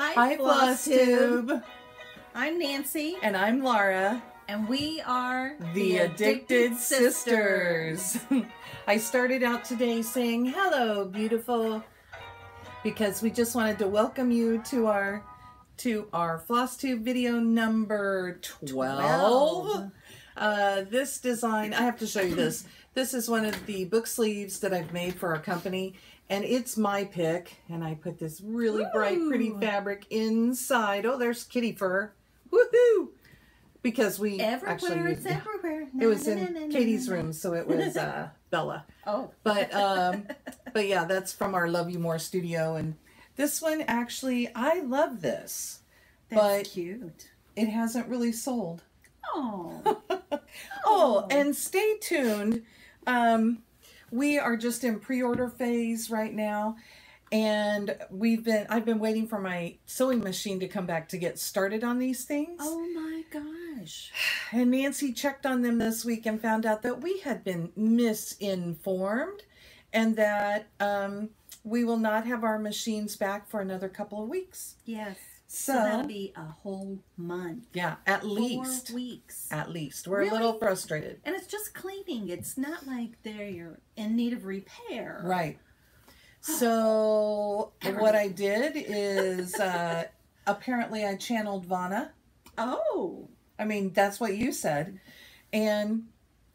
Hi, Flosstube. I'm Nancy. And I'm Laura. And we are the Addicted Sisters. I started out today saying, hello, beautiful, because we just wanted to welcome you to our Flosstube video number 12. This design, I have to show you this. This is one of the book sleeves that I've made for our company, and it's my pick. And I put this really bright, pretty fabric inside. Oh, there's kitty fur. Woohoo! Because we everywhere, it's everywhere. It was in Katie's room, so it was Bella. Oh, but yeah, that's from our Love You More studio, and this one actually, I love this. That's cute. It hasn't really sold. Oh. Oh, and stay tuned. We are just in pre-order phase right now, and I've been waiting for my sewing machine to come back to get started on these things. Oh my gosh. And Nancy checked on them this week and found out that we had been misinformed, and that we will not have our machines back for another couple of weeks. Yes. So that'll be a whole month. Yeah, at least. 4 weeks. At least. We're a little frustrated. And it's just cleaning. It's not like you're in need of repair. Right. So what I did is apparently I channeled Vanna. Oh. I mean, that's what you said. And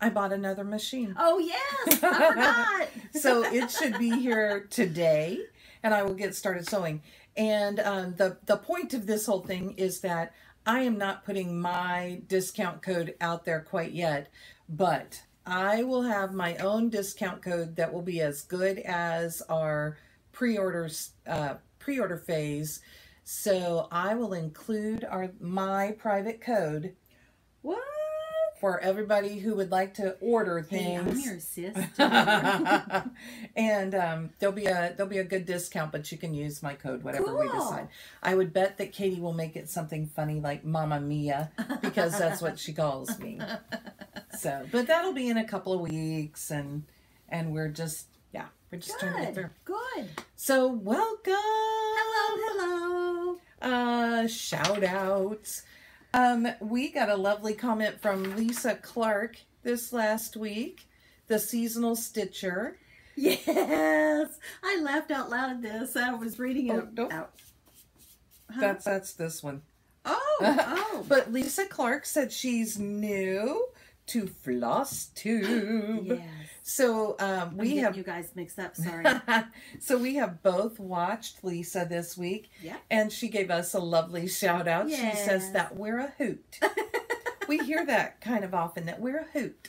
I bought another machine. Oh, yes. I forgot. So it should be here today, and I will get started sewing. And the point of this whole thing is that I am not putting my discount code out there quite yet, but I will have my own discount code that will be as good as our pre-order phase. So I will include my private code. What? For everybody who would like to order things. Hey, I'm your sister. And there'll be a good discount, but you can use my code, whatever we decide. I would bet that Katie will make it something funny like Mama Mia, because that's what she calls me. So, but that'll be in a couple of weeks, and we're just trying to get through. Good. So welcome. Hello. Shout outs. We got a lovely comment from Lisa Clark this last week, the seasonal stitcher. Yes, I laughed out loud at this. I was reading it out. Huh? That's this one. Oh. But Lisa Clark said she's new to Flosstube. Yes. So we have you guys mixed up. Sorry. So we have both watched Lisa this week. Yeah. And she gave us a lovely shout out. Yes. She says that we're a hoot. We hear that kind of often, that we're a hoot.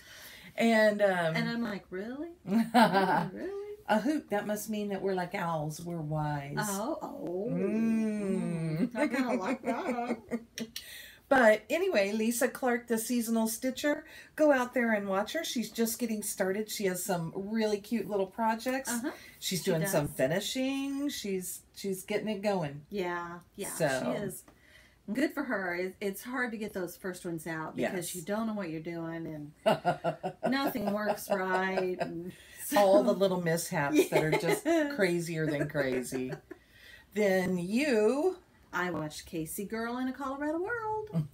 And I'm like, really? Really? A hoot, that must mean that we're like owls. We're wise. Oh. I kind of like that. But anyway, Lisa Clark, the seasonal stitcher, go out there and watch her. She's just getting started. She has some really cute little projects. She's doing some finishing. She's getting it going. Yeah, so, she is. Good for her. It's hard to get those first ones out because you don't know what you're doing and nothing works right. And so, all the little mishaps that are just crazier than crazy. Then I watched Casey Girl in a Colorado World,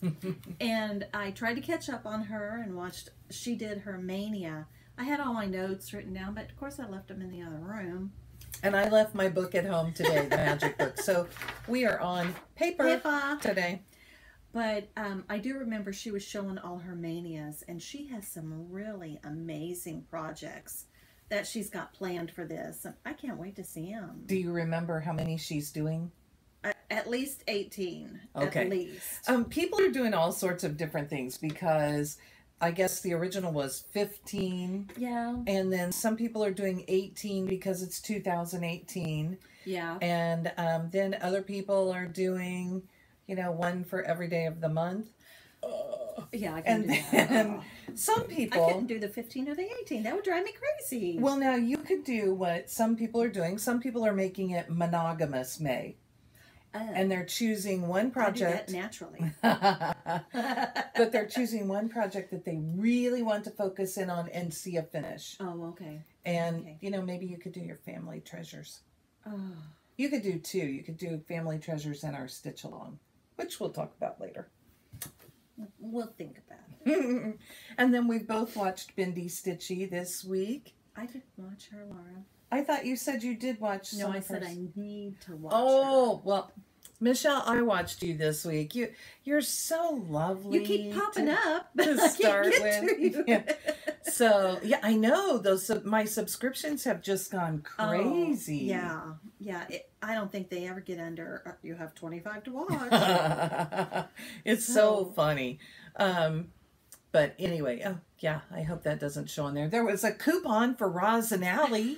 and I tried to catch up on her and she did her Mania. I had all my notes written down, but of course I left them in the other room. And I left my book at home today, the magic book. So we are on paper today. But I do remember she was showing all her Manias, and she has some really amazing projects that she's got planned for this. And I can't wait to see them. Do you remember how many she's doing? At least 18. Okay. At least. People are doing all sorts of different things, because I guess the original was 15. Yeah. And then some people are doing 18 because it's 2018. Yeah. And then other people are doing, one for every day of the month. Yeah, I can do that. Some people... I couldn't do the 15 or the 18. That would drive me crazy. Well, now you could do what some people are doing. Some people are making it monogamous May. And they're choosing one project. I do that naturally. But they're choosing one project that they really want to focus in on and see a finish. Oh, okay. And, maybe you could do your family treasures. Oh, You could do two. You could do Family Treasures and our Stitch Along, which we'll talk about later. We'll think about it. And then we both watched Bendy Stitchy this week. I didn't watch her, Laura. I thought you said you did watch. No, I said I need to watch Oh, her. well, Michelle, I watched you this week. You're so lovely. You keep popping up. To start with. You. Yeah. So, yeah, I know. My subscriptions have just gone crazy. Oh, yeah. I don't think they ever get under, you have 25 to watch. It's so funny. But anyway, oh, yeah, I hope that doesn't show on there. There was a coupon for Roz and Allie.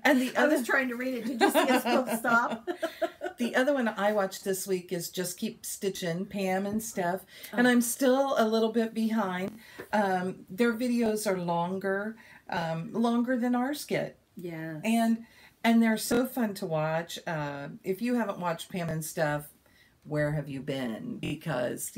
And I was trying to read it. Did you see us both stop? The other one I watched this week is Just Keep Stitching, Pam and Steph. And I'm still a little bit behind. Their videos are longer than ours get. Yeah. And they're so fun to watch. If you haven't watched Pam and Steph, where have you been? Because,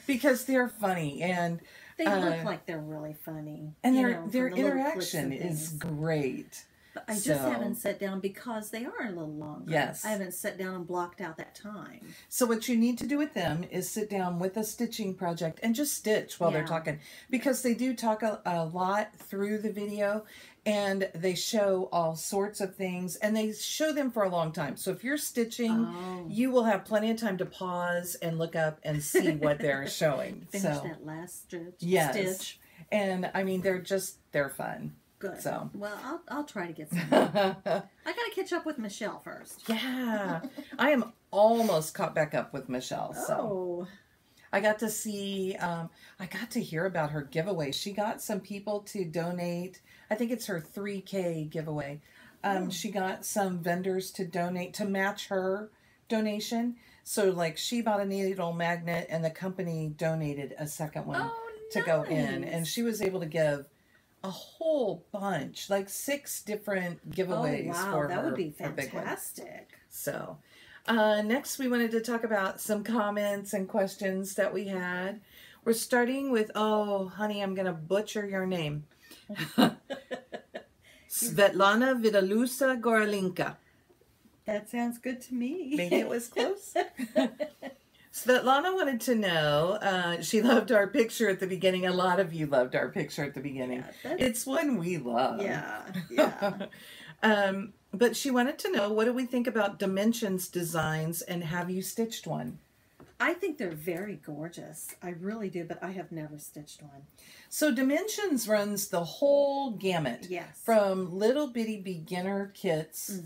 because they're funny. And they look like they're really funny. And their interaction is great. But I just haven't sat down because they are a little longer. Yes. I haven't sat down and blocked out that time. So what you need to do with them is sit down with a stitching project and just stitch while they're talking. Because they do talk a lot through the video. And they show all sorts of things. And they show them for a long time. So if you're stitching, you will have plenty of time to pause and look up and see what they're showing. Finish that last stitch. Yes. Stitch. And I mean, they're fun. Good. So. Well, I'll try to get some. I got to catch up with Michelle first. Yeah. I am almost caught back up with Michelle. So. Oh. I got to see, I got to hear about her giveaway. She got some people to donate. I think it's her 3K giveaway. She got some vendors to donate, to match her donation. So, like, she bought a needle magnet and the company donated a second one to go in. And she was able to give a whole bunch, like 6 different giveaways for her. That would be fantastic. So, next we wanted to talk about some comments and questions that we had. We're starting with, oh, honey, I'm going to butcher your name. Svetlana Vidalusa Gorolinka. That sounds good to me. Maybe it was close. Svetlana wanted to know, she loved our picture at the beginning. A lot of you loved our picture at the beginning. Yeah, it's one we love. Yeah. But she wanted to know, what do we think about Dimensions designs, and have you stitched one? I think they're very gorgeous. I really do, but I have never stitched one. So Dimensions runs the whole gamut. Yes. From little bitty beginner kits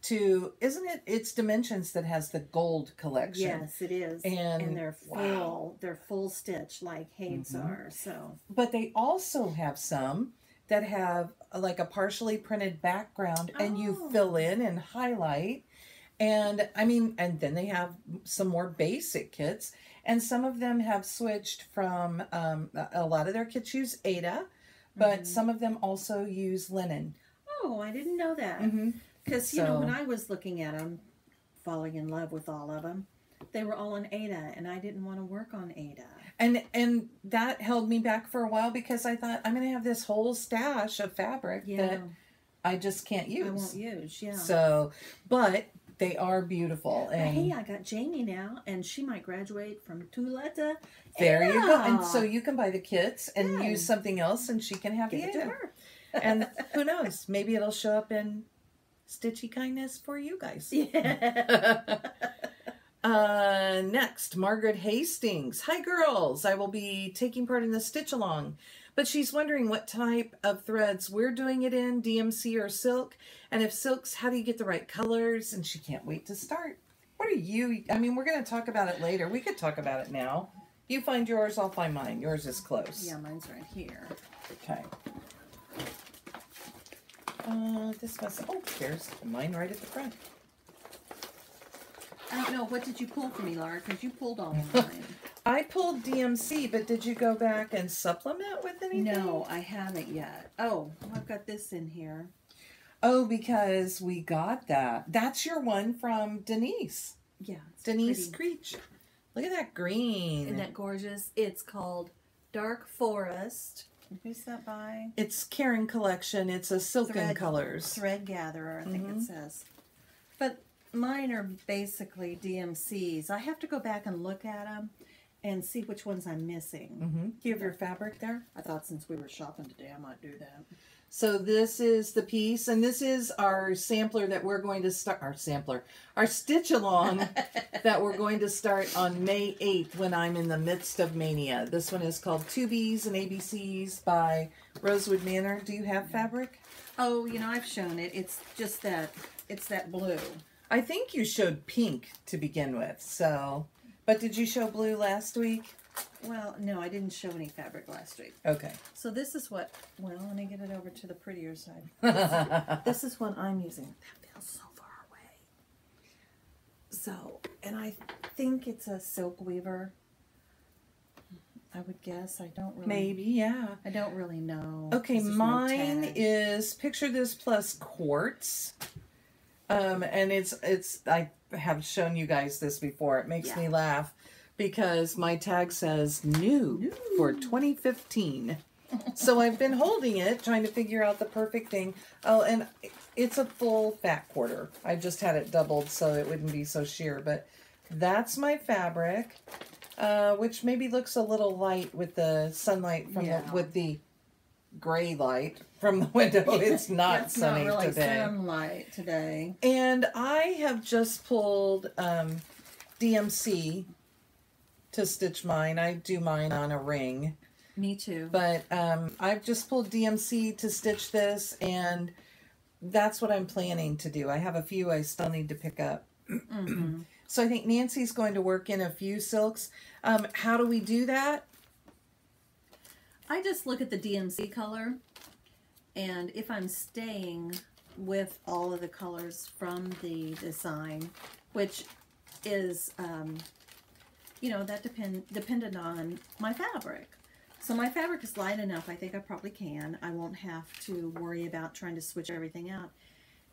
to, isn't it? It's Dimensions that has the gold collection. Yes, it is. And they're full. They're full stitch like Hades are. So. But they also have some that have like a partially printed background, and you fill in and highlight. And I mean, and then they have some more basic kits, and some of them have switched from, a lot of their kits use Ada, but some of them also use linen. Oh, I didn't know that. Because, when I was looking at them, falling in love with all of them, they were all on Ada, and I didn't want to work on Ada. And that held me back for a while, because I thought, I'm going to have this whole stash of fabric that I just can't use. I won't use, So, but they are beautiful. And hey, I got Jamie now, and she might graduate from Tula to there you go. And so you can buy the kits and use something else, and she can have Give it to her. And who knows? Maybe it'll show up in Stitchy Kindness for you guys. Yeah. Next, Margaret Hastings. Hi, girls. I will be taking part in the Stitch Along. But she's wondering what type of threads we're doing it in, DMC or silk. And if silk's, how do you get the right colors? And she can't wait to start. What are you? I mean, we're going to talk about it later. We could talk about it now. You find yours, I'll find mine. Yours is close. Yeah, mine's right here. Okay. This must, there's mine right at the front. I don't know. What did you pull for me, Laura? Because you pulled all of mine. I pulled DMC, but did you go back and supplement with anything? No, I haven't yet. Oh, I've got this in here. Oh, because we got that. That's your one from Denise. Yeah. Denise Creech. Look at that green. Isn't that gorgeous? It's called Dark Forest. Who's that by? It's Karen Collection. It's a Silken Colors. Thread Gatherer, I think it says. But mine are basically DMCs. I have to go back and look at them and see which ones I'm missing. Do you have your fabric there? I thought since we were shopping today, I might do that. So this is the piece, and this is our sampler that we're going to start, our stitch along that we're going to start on May 8th when I'm in the midst of mania. This one is called 2Bs and ABCs by Rosewood Manor. Do you have fabric? Oh, you know, I've shown it. It's just that, it's that blue. I think you showed pink to begin with, so, but did you show blue last week? Well, no, I didn't show any fabric last week. Okay. So this is what, well, let me get it over to the prettier side. This is what I'm using. That feels so far away. So, and I think it's a silk weaver. I would guess. I don't really. Maybe, yeah. I don't really know. Okay, mine is Picture This plus Quartz. And it's I have shown you guys this before. It makes me laugh because my tag says new for 2015. So I've been holding it, trying to figure out the perfect thing. Oh, and it's a full fat quarter. I just had it doubled so it wouldn't be so sheer. But that's my fabric, which maybe looks a little light with the sunlight from with the gray light from the window. It's not sunny not really today. Sunlight today. And I have just pulled DMC to stitch mine. I do mine on a ring. Me too. But I've just pulled DMC to stitch this, and that's what I'm planning to do. I have a few I still need to pick up. So I think Nancy's going to work in a few silks. How do we do that? I just look at the DMC color, and if I'm staying with all of the colors from the design, which is, you know, that dependent on my fabric. So my fabric is light enough, I think I probably can. I won't have to worry about trying to switch everything out.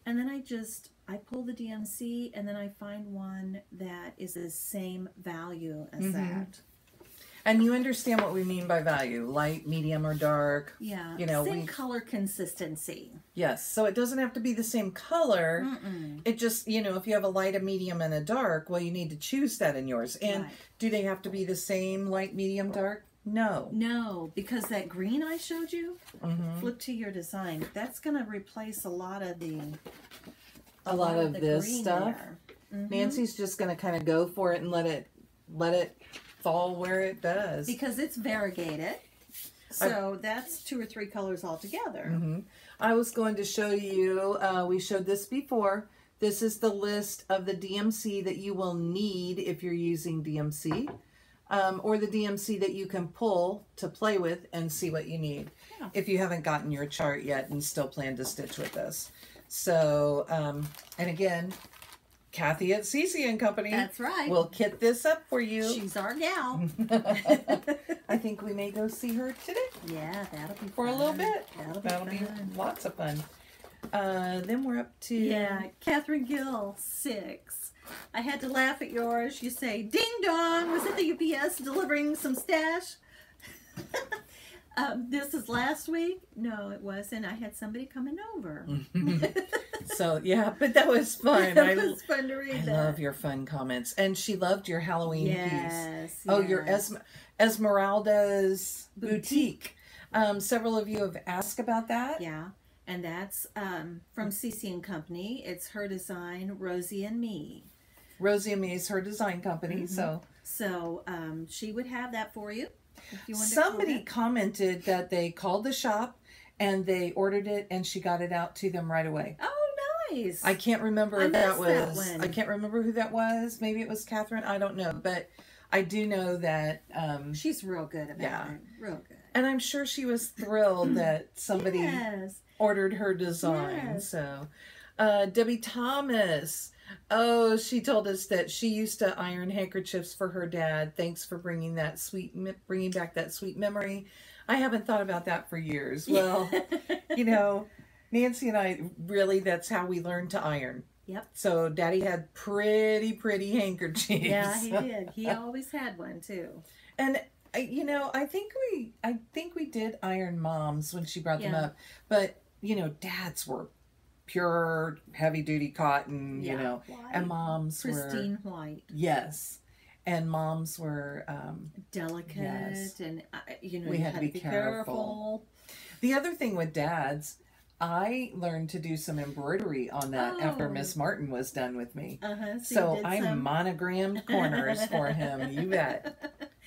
And then I pull the DMC, and then I find one that is the same value as that. And you understand what we mean by value, light, medium, or dark. Yeah, you know, same color consistency. Yes, so it doesn't have to be the same color. It just, you know, if you have a light, a medium, and a dark, well, you need to choose that in yours. And do they have to be the same light, medium, dark? No. No, because that green I showed you, flip to your design, that's going to replace a lot of the... A lot of this stuff. Nancy's just going to kind of go for it and let it fall where it does. Because it's variegated. So that's 2 or 3 colors altogether. I was going to show you, we showed this before. This is the list of the DMC that you will need if you're using DMC. Or the DMC that you can pull to play with and see what you need. If you haven't gotten your chart yet and still plan to stitch with this. So, and again, Kathy at CC & Company. That's right. Will kit this up for you. She's our gal. I think we may go see her today. Yeah, that'll be for fun. A little bit. That'll be lots of fun. Then we're up to... Yeah, Catherine Gill, 6. I had to laugh at yours. You say, ding dong, was it the UPS delivering some stash? This is last week? No, it wasn't. I had somebody coming over. So, yeah, but that was fun. That was fun to read. I love your fun comments. And she loved your Halloween piece. Oh, your Esmeralda's Boutique. Several of you have asked about that. Yeah, and that's from CC & Company. It's her design, Rosie and Me. Rosie and Me is her design company. So she would have that for you. If you somebody commented that they called the shop and they ordered it and she got it out to them right away. Oh, nice. I can't remember if that was, I can't remember who that was. Maybe it was Catherine. I don't know. But I do know that she's real good about it. Real good. And I'm sure she was thrilled that somebody ordered her design. So Debbie Thomas. Oh, she told us that she used to iron handkerchiefs for her dad. Thanks for bringing back that sweet memory. I haven't thought about that for years. Well, you know, Nancy and I, really, that's how we learned to iron. Yep. So Daddy had pretty handkerchiefs. Yeah, he did. He always had one, too. And I think we did iron moms when she brought them Yeah. up, but dads were pure heavy duty cotton, White. and moms Pristine were white. yes, and moms were Delicate, yes. and We you had to be careful. The other thing with dads, I learned to do some embroidery on that after Oh. Miss Martin was done with me. So So you did I some? monogrammed corners for him. You bet.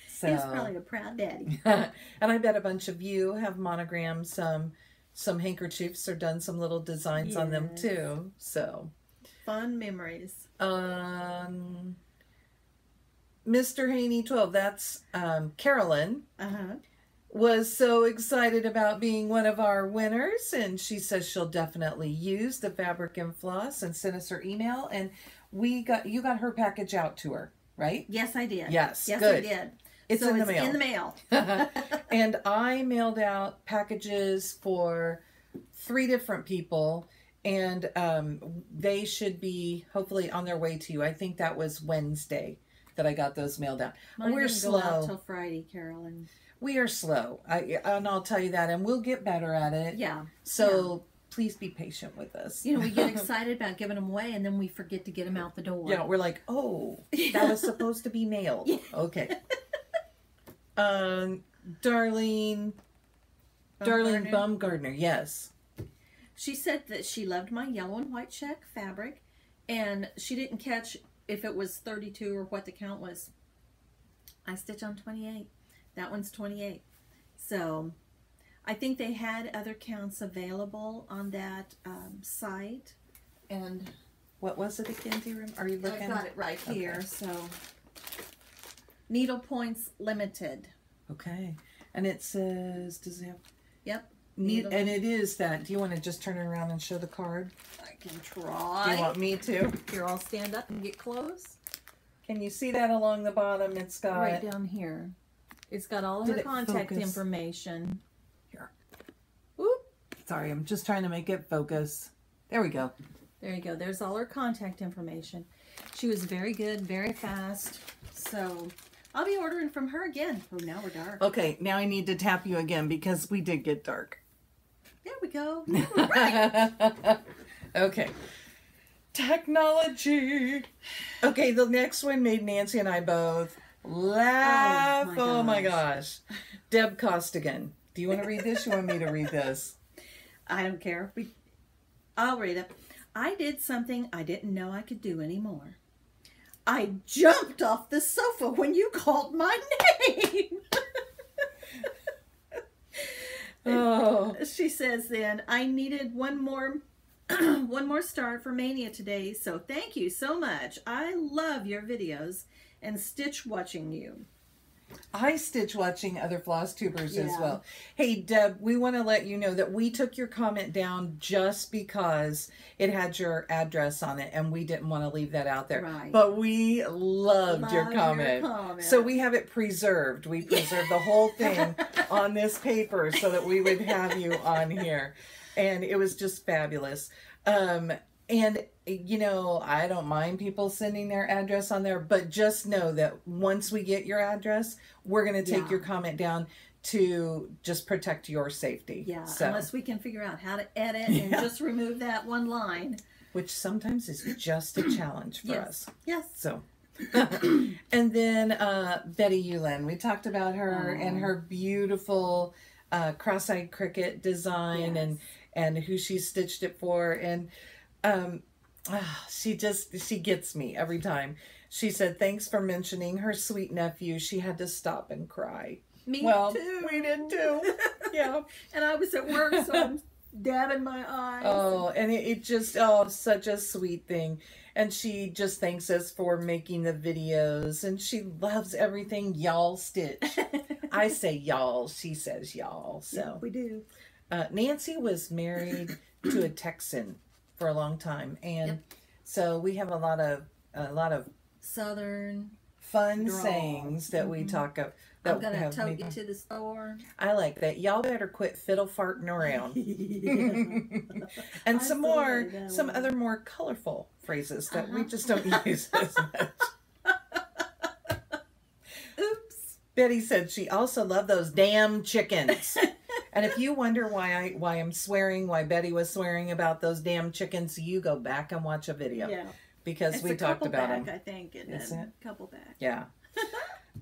So He's probably a proud daddy. and I bet a bunch of you have monogrammed some handkerchiefs or done some little designs on them Yes. too. So Fun memories. Mr. Haney 12, that's Carolyn, Uh-huh. was so excited about being one of our winners, and she says she'll definitely use the fabric and floss, and sent us her email, and you got her package out to her, right? Yes, I did. Yes, Yes, good. I did. It's So in the it's mail. in the mail. And I mailed out packages for 3 different people, and they should be hopefully on their way to you. I think that was Wednesday that I got those mailed out. Mine We're didn't go out slow. till Friday, Carolyn. We are slow. And I'll tell you that, and we'll get better at it. Yeah. So please be patient with us. We get excited about giving them away, and then we forget to get them out the door. Yeah, we're like, oh, that was supposed to be mailed. Yeah. Okay. Darlene Baumgardner, yes. She said that she loved my yellow and white check fabric, and she didn't catch if it was 32 or what the count was. I stitch on 28. That one's 28. So I think they had other counts available on that site. And What was it again? Do you remember? Are you looking? I've got it right here. Okay. So needle points limited. Okay. And it says, does it have... Yep. And it is that. Do you want to just turn it around and show the card? I can try. Do you want me to? Here, I'll stand up and get close. Can you see that along the bottom? It's got... Right down here. It's got all of Did her it contact focus? information. Here. Oop. Sorry, I'm just trying to make it focus. There we go. There you go. There's all her contact information. She was very good, very fast. So I'll be ordering from her again. Oh, now we're dark. Okay, now I need to tap you again because we did get dark. There we go. Yeah, we're right. Okay. Technology. Okay, the next one made Nancy and I both laugh. Oh my gosh. Deb Costigan. Do you want to read this? You want me to read this? I don't care. I'll read it. I did something I didn't know I could do anymore. I jumped off the sofa when you called my name. Oh. She says then, I needed one more star for Mania today, so thank you so much. I love your videos and stitch watching you. I stitch watching other Flosstubers as Yeah. well. Hey, Deb, we want to let you know that we took your comment down just because it had your address on it, and we didn't want to leave that out there. Right. But we loved your Love your comment. comment. So we have it preserved. We preserved the whole thing on this paper so that we would have you on here. And it was just fabulous. And, I don't mind people sending their address on there, but just know that once we get your address, we're going to take Yeah. your comment down to just protect your safety. Yeah, So, unless we can figure out how to edit and just remove that one line. which sometimes is just a challenge for us. Yes. So, and then Betty Yulin, we talked about her and her beautiful cross-eyed cricket design Yes. and who she stitched it for. And she gets me every time. She said, thanks for mentioning her sweet nephew. She had to stop and cry. Me Well, too. we did too. Yeah. And I was at work, so I'm dabbing my eyes. Oh, and it just, such a sweet thing. And she just thanks us for making the videos. And she loves everything y'all stitch. I say y'all. She says y'all. So Yeah, we do. Nancy was married to a Texan for a long time. And Yep. so we have a lot of Southern. fun Drawl. sayings that we talk of. That I'm going to have tote made- you to the store. I like that. Y'all better quit fiddle farting around. And I some still more, like that some one. other more colorful phrases that we just don't use as much. Oops. Betty said she also loved those damn chickens. And if you wonder why I'm swearing, why Betty was swearing about those damn chickens, you go back and watch a video. Yeah. Because we talked about them. I think. Is it? A couple back. Yeah.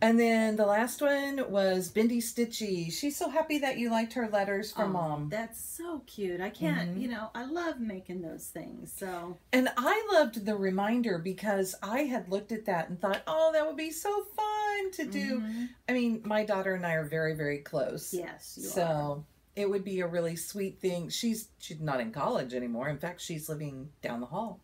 And then the last one was Bindi Stitchy. She's so happy that you liked her letters from Mom. That's so cute. I can't, you know, I love making those things. So. And I loved the reminder because I had looked at that and thought, oh, that would be so fun to do. I mean, my daughter and I are very, very close. Yes, you are. So it would be a really sweet thing. She's not in college anymore. In fact, she's living down the hall.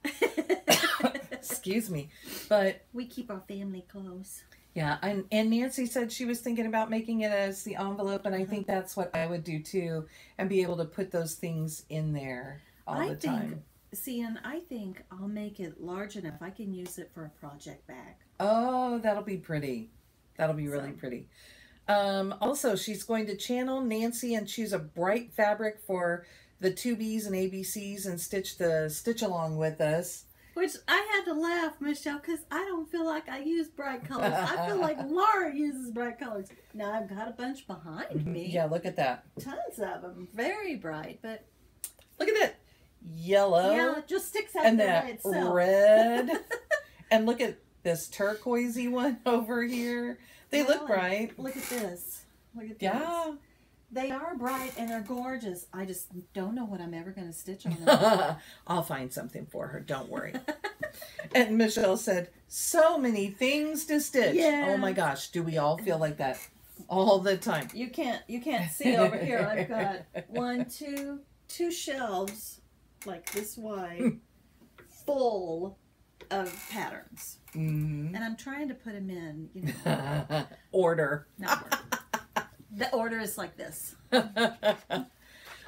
Excuse me. But we keep our family close. Yeah, and Nancy said she was thinking about making it as the envelope, and I think that's what I would do too, and be able to put those things in there all the time. See, and I think I'll make it large enough I can use it for a project bag. Oh, that'll be pretty. That'll be really pretty. Also, she's going to channel Nancy and choose a bright fabric for the 2Bs and ABCs and stitch the stitch along with us. Which I had to laugh, Michelle, because I don't feel like I use bright colors. I feel like Laura uses bright colors. Now I've got a bunch behind me. Yeah, look at that. Tons of them. Very bright, but... Look at that. Yellow. Yeah, it just sticks out and there that by itself. Red. And look at this turquoisey one over here. They look bright. Look at this. Look at this. Yeah. They are bright and they're gorgeous. I just don't know what I'm ever going to stitch on them. I'll find something for her. Don't worry. And Michelle said, so many things to stitch. Yeah. Oh my gosh. Do we all feel like that all the time? You can't see over here. I've got two shelves like this wide full of patterns. And I'm trying to put them in, you know. Order. Not order. The order is like this.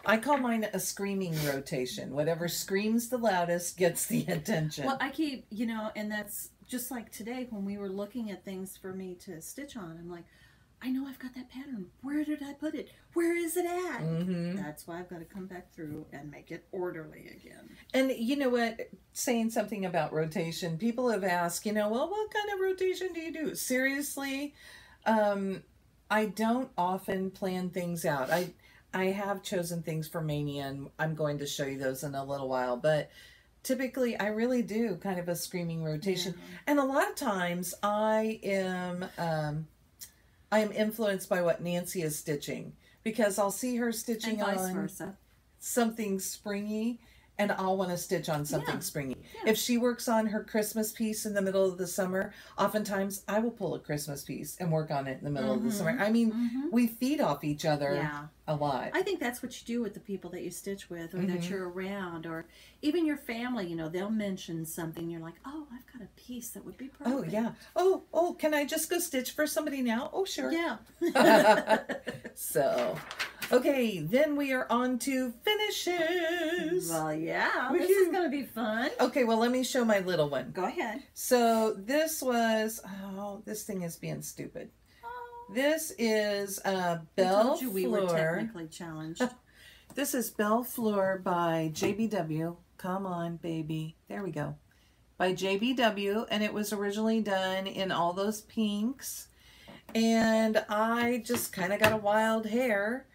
I call mine a screaming rotation. Whatever screams the loudest gets the attention. Well, I keep, you know, and that's just like today when we were looking at things for me to stitch on. I'm like, I know I've got that pattern. Where did I put it? Where is it at? That's why I've got to come back through and make it orderly again. And you know what? Saying something about rotation, people have asked, you know, well, what kind of rotation do you do? Seriously, I don't often plan things out. I have chosen things for Maynia, and I'm going to show you those in a little while, but typically I really do kind of a screaming rotation. And a lot of times I am influenced by what Nancy is stitching, because I'll see her stitching and vice on versa. Something springy, and I'll want to stitch on something springy. If she works on her Christmas piece in the middle of the summer, oftentimes I will pull a Christmas piece and work on it in the middle of the summer. I mean, we feed off each other a lot. I think that's what you do with the people that you stitch with, or that you're around, or even your family. You know, they'll mention something. You're like, oh, I've got a piece that would be perfect. Oh, yeah. Oh, can I just go stitch for somebody now? Oh, sure. Yeah. So, okay, then we are on to finishes. Well, yeah, this is going to be fun. Okay, well, let me show my little one. Go ahead. So this was, oh, this thing is being stupid. This is Belle I told you Fleur. we were technically challenged. This is Belle Fleur by JBW. Come on, baby. There we go. By JBW, and it was originally done in all those pinks. And I just kind of got a wild hair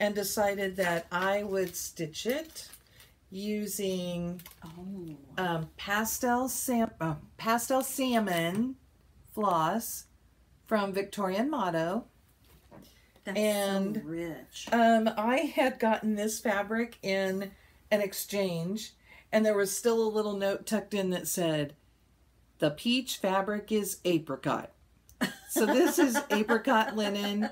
and decided that I would stitch it using pastel salmon floss from Victorian Motto. That's and so rich. I had gotten this fabric in an exchange, and there was still a little note tucked in that said, the peach fabric is apricot. So this is apricot linen.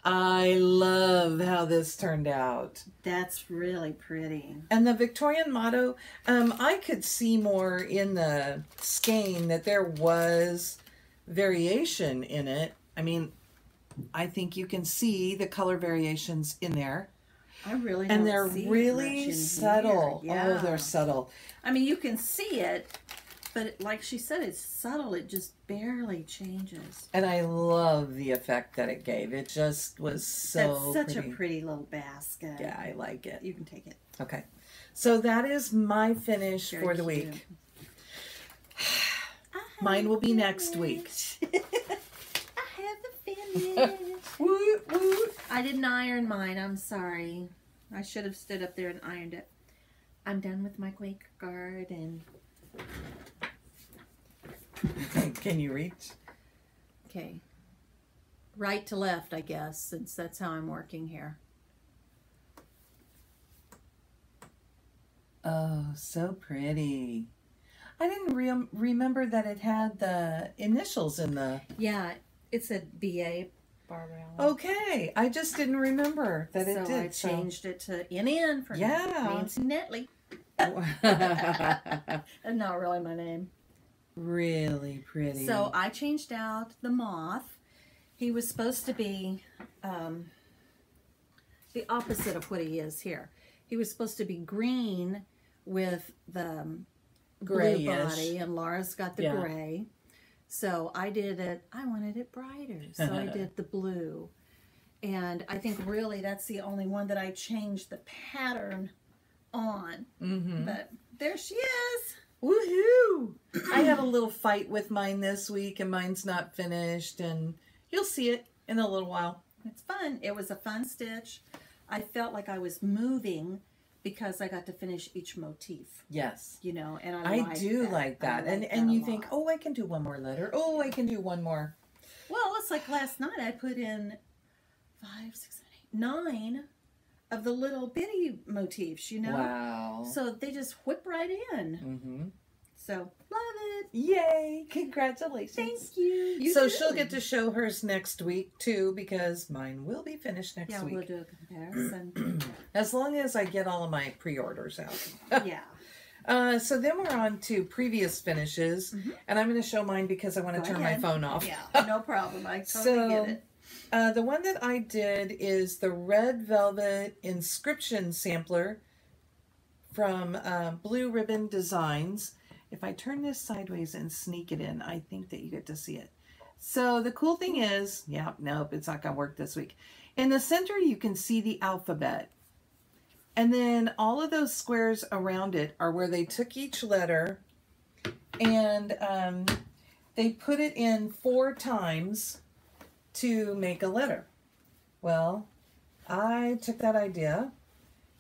I love how this turned out. That's really pretty. And the Victorian Motto, I could see more in the skein that there was variation in it. I mean, I think you can see the color variations in there. I really and don't they're see really much in subtle. Here. Yeah. Oh, they're subtle. I mean, you can see it, but like she said, it's subtle. It just barely changes. And I love the effect that it gave. It just was so That's such pretty. a pretty little basket. Yeah, I like it. You can take it. Okay. So that is my finish Very for the cute. week. Mine will be next week. I have the finish. finished. Woot, woot. I didn't iron mine. I'm sorry. I should have stood up there and ironed it. I'm done with my Quaker garden. Can you reach? Okay. Right to left, I guess, since that's how I'm working here. Oh, so pretty. I didn't remember that it had the initials in the... Yeah, it said B.A. Barbara Allen. Okay, I just didn't remember that it did. So I changed it to N.N. for Nancy Netley. That's not really my name. Really pretty. So I changed out the moth. He was supposed to be the opposite of what he is here. He was supposed to be green with the blue body, and Laura's got the gray. So I did it, I wanted it brighter, so I did the blue. And I think really that's the only one that I changed the pattern on. But there she is. Woohoo! I had a little fight with mine this week, and mine's not finished, and you'll see it in a little while. It's fun. It was a fun stitch. I felt like I was moving because I got to finish each motif. Yes. You know, and I do like that. And you think, oh, I can do one more letter. Oh, I can do one more. Well, it's like last night I put in 5, 6, 7, 8, 9 of the little bitty motifs, you know? Wow. So they just whip right in. So, love it. Yay. Congratulations. Thank you. So she'll get to show hers next week, too, because mine will be finished next week. Yeah, we'll do a comparison. As long as I get all of my pre-orders out. Yeah. So then we're on to previous finishes, and I'm going to show mine because I want to turn my phone off. Yeah, no problem. I totally get it. The one that I did is the Red Velvet Inscription Sampler from Blue Ribbon Designs. If I turn this sideways and sneak it in, I think that you get to see it. So the cool thing is, nope, it's not going to work this week. In the center, you can see the alphabet. And then all of those squares around it are where they took each letter and they put it in 4 times to make a letter. Well, I took that idea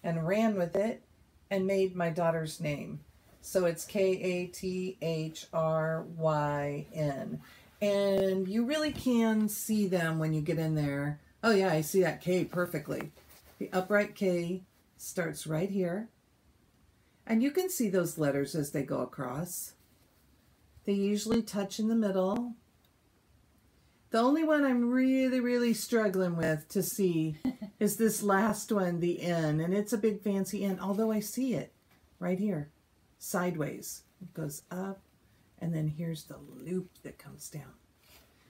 and ran with it and made my daughter's name. So it's Kathryn. And you really can see them when you get in there. Oh yeah, I see that K perfectly. The upright K starts right here. And you can see those letters as they go across. They usually touch in the middle. The only one I'm really struggling with to see is this last one, the N. And it's a big fancy N, although I see it right here, sideways. It goes up, and then here's the loop that comes down.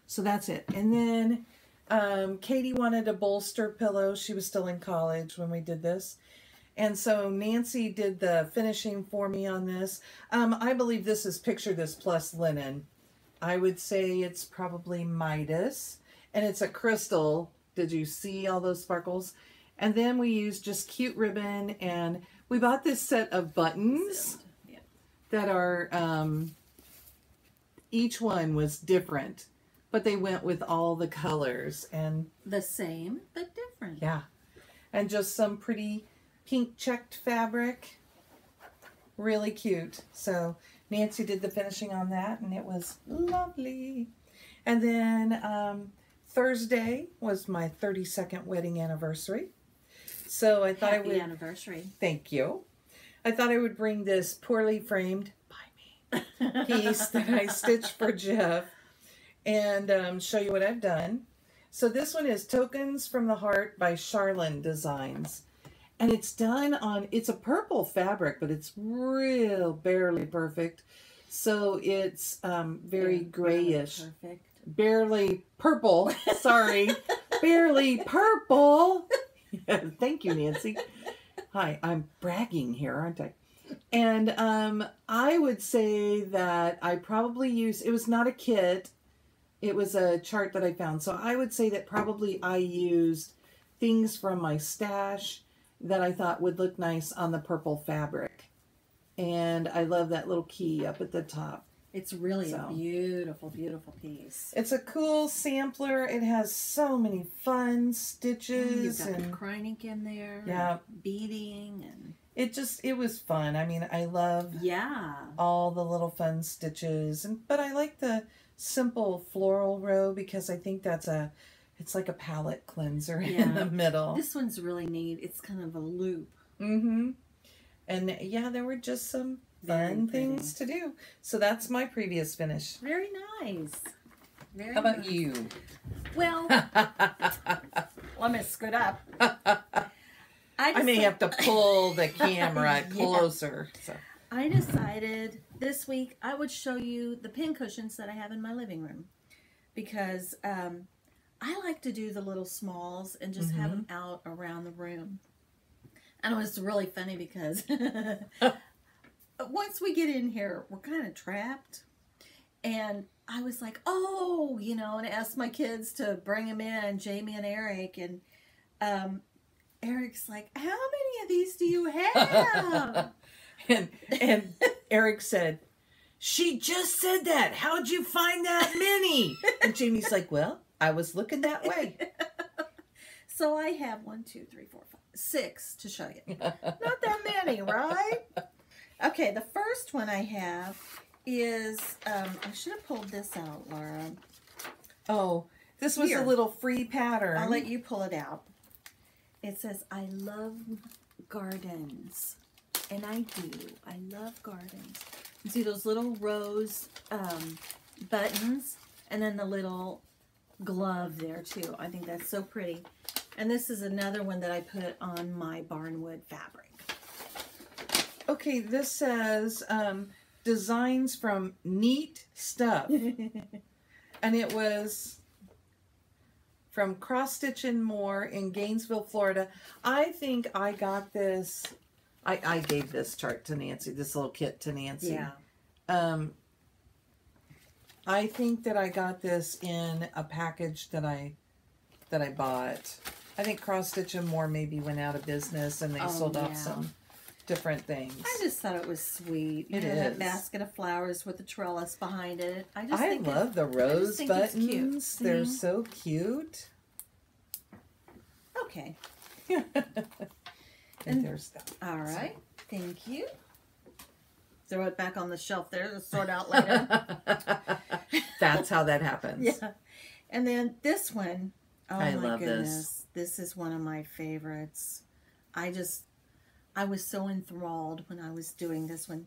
So that's it. And then Katie wanted a bolster pillow. She was still in college when we did this. And so Nancy did the finishing for me on this. I believe this is Picture This plus linen. I would say it's probably Midas. And it's a crystal. Did you see all those sparkles? And then we used just cute ribbon. And we bought this set of buttons that are, each one was different. But they went with all the colors. And the same, but different. Yeah. And just some pretty pink checked fabric. Really cute. So Nancy did the finishing on that, and it was lovely. And then Thursday was my 32nd wedding anniversary. So I thought Happy anniversary. Thank you. I thought I would bring this poorly framed by me piece that I stitched for Jeff and show you what I've done. So this one is Tokens from the Heart by Charlene Designs. And it's done on, it's a purple fabric, but it's real barely perfect. So it's very grayish. Perfect. Barely purple. Sorry. Barely purple. Thank you, Nancy. Hi, I'm bragging here, aren't I? And I would say that I probably used, it was not a kit. It was a chart that I found. So I would say that probably I used things from my stash that I thought would look nice on the purple fabric. And I love that little key up at the top. It's really a beautiful, beautiful piece. It's a cool sampler. It has so many fun stitches. You've got the crying ink in there. Yeah. And beading and... It was fun. I mean, I love all the little fun stitches. But I like the simple floral row because I think it's like a palette cleanser in the middle. This one's really neat. It's kind of a loop. Mm-hmm. And yeah, there were just some fun things to do. So that's my previous finish. Very nice. How about you? Well, let me scoot up. I may have to pull the camera closer. So. I decided this week I would show you the pin cushions that I have in my living room because I like to do the little smalls and just have them out around the room. And it was really funny because once we get in here, we're kind of trapped. And I was like, oh, and I asked my kids to bring them in, Jamie and Eric. And Eric's like, how many of these do you have? and Eric said, she just said that. How'd you find that many? And Jamie's like, well, I was looking that way. So I have 1, 2, 3, 4, 5, 6 to show you. Not that many, right? Okay, the first one I have is, I should have pulled this out, Laura. Oh, this was a little free pattern. I'll let you pull it out. It says, I love gardens. And I do. I love gardens. You see those little rose buttons? And then the little glove there, too. I think that's so pretty. And this is another one that I put on my barnwood fabric. Okay, this says designs from Neat Stuff. And it was from Cross Stitch and More in Gainesville, Florida. I think I got this. I gave this chart to Nancy, this little kit to Nancy. Yeah. I think that I got this in a package that I bought. I think Cross Stitch and More maybe went out of business and they sold off some different things. I just thought it was sweet. It is. That basket of flowers with the trellis behind it. I love the rose buttons. They're so cute. Okay. And there's that. All right. Thank you. Throw it back on the shelf there to sort out later. That's how that happens. Yeah. And then this one. Oh, I my love goodness. This is one of my favorites. I was so enthralled when I was doing this one.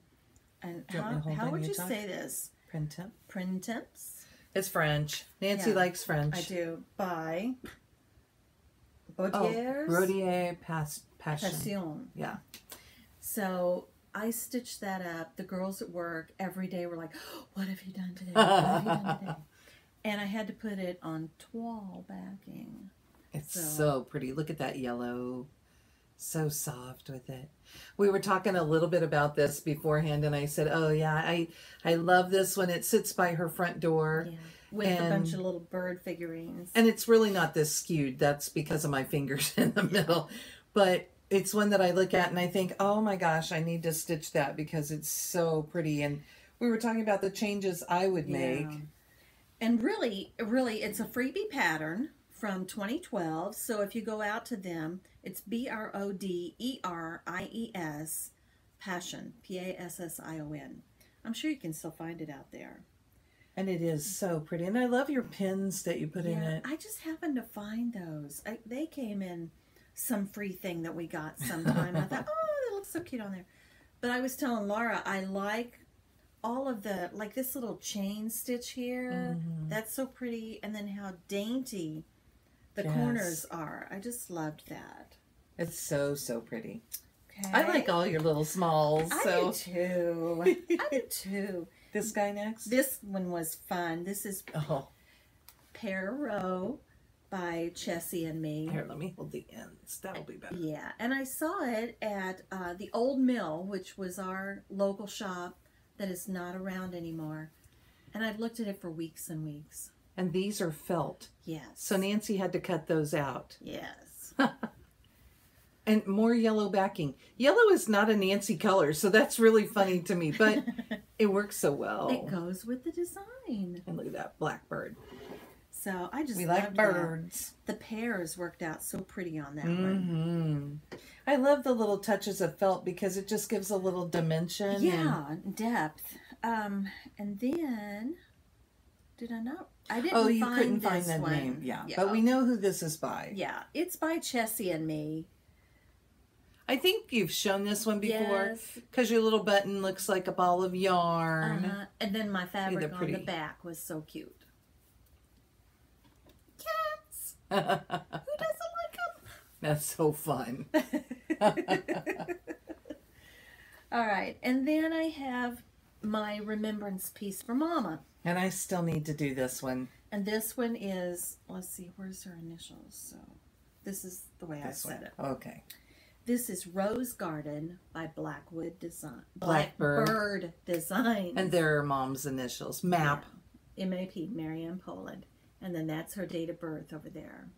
And how would you say this? Printemps. Printemps? It's French. Nancy likes French. I do. By Baudier's Brodier Passion. Yeah. So I stitched that up. The girls at work every day were like, oh, what have you done today? What have you done today? And I had to put it on toile backing. It's so pretty. Look at that yellow. So soft with it. We were talking a little bit about this beforehand, and I said, oh, yeah, I love this one. It sits by her front door. Yeah. With a bunch of little bird figurines. And it's really not this skewed. That's because of my fingers in the middle. But it's one that I look at and I think, oh my gosh, I need to stitch that because it's so pretty. And we were talking about the changes I would make. And really, it's a freebie pattern from 2012. So if you go out to them, it's BRODERIES Passion, PASSION. I'm sure you can still find it out there. And it is so pretty. And I love your pins that you put in it. I just happened to find those. They came in some free thing that we got sometime. I thought, oh, they look so cute on there. But I was telling Laura, I like all of the, like this little chain stitch here. That's so pretty. And then how dainty the corners are. I just loved that. It's so, so pretty. Okay. I like all your little smalls. I do too. I do too. This guy next? This one was fun. This is Pear Row by Chessie and me. Here, let me hold the ends. That'll be better. Yeah, and I saw it at the Old Mill, which was our local shop that is not around anymore. And I've looked at it for weeks and weeks. And these are felt. Yes. So Nancy had to cut those out. Yes. And more yellow backing. Yellow is not a Nancy color, so that's really funny to me, but it works so well. It goes with the design. And look at that blackbird. So I just We like birds. That. The pears worked out so pretty on that one. I love the little touches of felt because it just gives a little dimension. Yeah, and depth. And then, did I not? I didn't. Oh, you find couldn't find this that one. name. Yeah, but we know who this is by. Yeah, it's by Chessie and me. I think you've shown this one before because your little button looks like a ball of yarn. And then my fabric on the back was so cute. Cats! Who doesn't like them? That's so fun. All right, and then I have my remembrance piece for Mama. And I still need to do this one. And this one is, let's see, where's her initials? So this is the way I said it. Okay. This is Rose Garden by Blackbird Design. And there are Mom's initials. MAP. Yeah. M-A-P, Marianne Poland. And then that's her date of birth over there.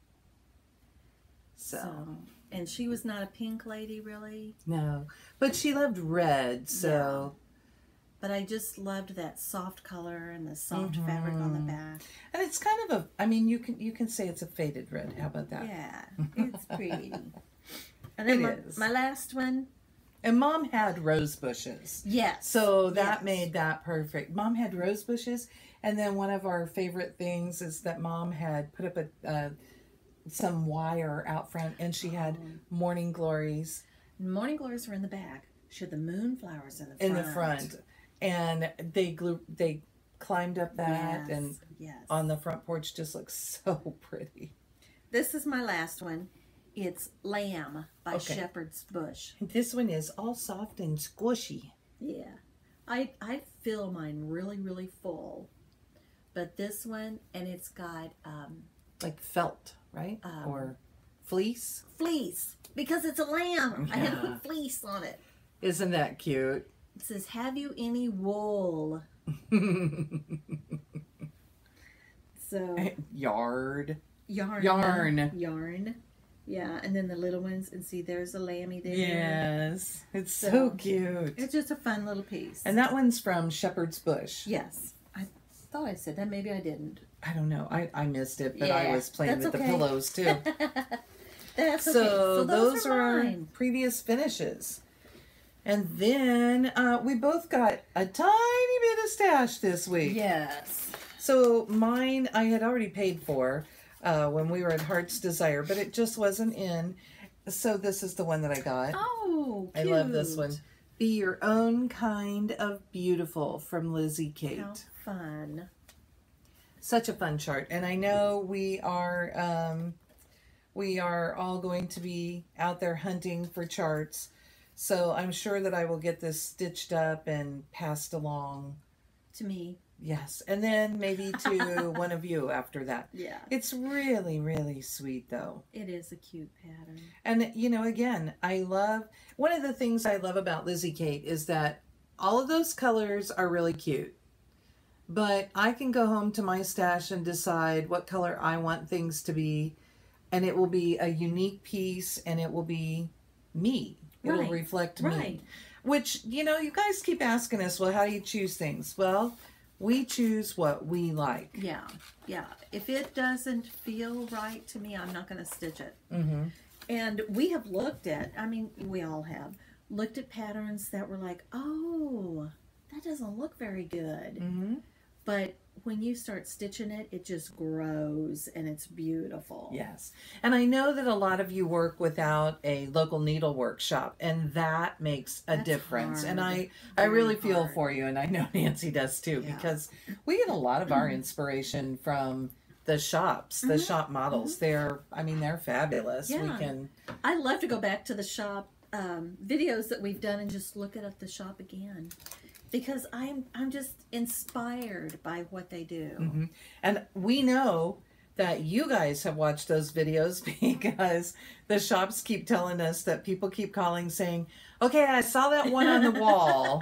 So. And she was not a pink lady, really. No. But she loved red, so. Yeah. But I just loved that soft color and the soft fabric on the back. And it's kind of a, I mean, you can say it's a faded red. How about that? Yeah, it's pretty. And then my last one. And Mom had rose bushes. Yes. So that made that perfect. Mom had rose bushes. And then one of our favorite things is that Mom had put up some wire out front. And she had morning glories. Morning glories were in the back. She had the moonflowers in the front. In the front. And they climbed up that. And on the front porch just looks so pretty. This is my last one. It's Lamb by Shepherd's Bush. This one is all soft and squishy. Yeah. I fill mine really, really full. But this one, and it's got... like felt, right? Or fleece? Fleece. Because it's a lamb. I had to put fleece on it. Isn't that cute? It says, have you any wool? So... Yarn. Yeah, and then the little ones, and see, there's a lammy there. Yes, it's so cute. It's just a fun little piece. And that one's from Shepherd's Bush. Yes. I thought I said that. Maybe I didn't. I don't know. I missed it, but I was playing with the pillows, too. That's okay. So those are our previous finishes. And then we both got a tiny bit of stash this week. Yes. So mine I had already paid for when we were at Heart's Desire, but it just wasn't in. So this is the one that I got. Oh, cute. I love this one. Be Your Own Kind of Beautiful from Lizzie Kate. How fun. Such a fun chart. And I know we are all going to be out there hunting for charts. So I'm sure that I will get this stitched up and passed along. To me. Yes. And then maybe to one of you after that. Yeah. It's really, really sweet, though. It is a cute pattern. And, you know, again, one of the things I love about Lizzie Kate is that all of those colors are really cute. But I can go home to my stash and decide what color I want things to be. And it will be a unique piece and it will be me. It'll reflect me. Which, you know, you guys keep asking us, well, how do you choose things? Well, we choose what we like. Yeah, yeah. If it doesn't feel right to me, I'm not going to stitch it. Mm-hmm. And we have looked at, I mean, we all have, looked at patterns that were like, oh, that doesn't look very good. Mm-hmm. But when you start stitching it, it just grows and it's beautiful. Yes. And I know that a lot of you work without a local needle workshop, and that makes a difference. Hard. And I really feel for you, and I know Nancy does too, because we get a lot of our inspiration from the shops, the shop models. They're fabulous. Yeah. I love to go back to the shop videos that we've done and just look at the shop again. Because I'm just inspired by what they do. Mm-hmm. And we know that you guys have watched those videos because the shops keep telling us that people keep calling saying, okay, I saw that one on the wall.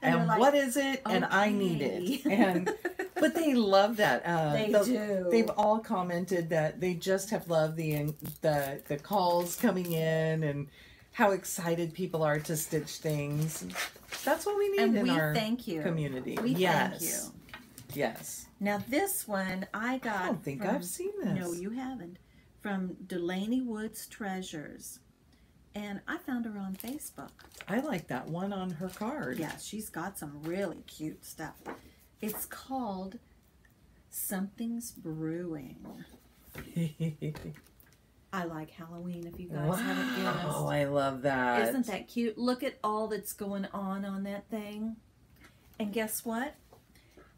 and like, what is it? And I need it. And But they love that. They do. They've all commented that they just have loved the calls coming in and how excited people are to stitch things. That's what we need in our community. We thank you. Yes. Now this one I got. I don't think I've seen this. No, you haven't. From Delaney Woods Treasures. And I found her on Facebook. I like that one on her card. Yeah, she's got some really cute stuff. It's called Something's Brewing. I like Halloween, if you guys haven't guessed. Oh, I love that. Isn't that cute? Look at all that's going on that thing. And guess what?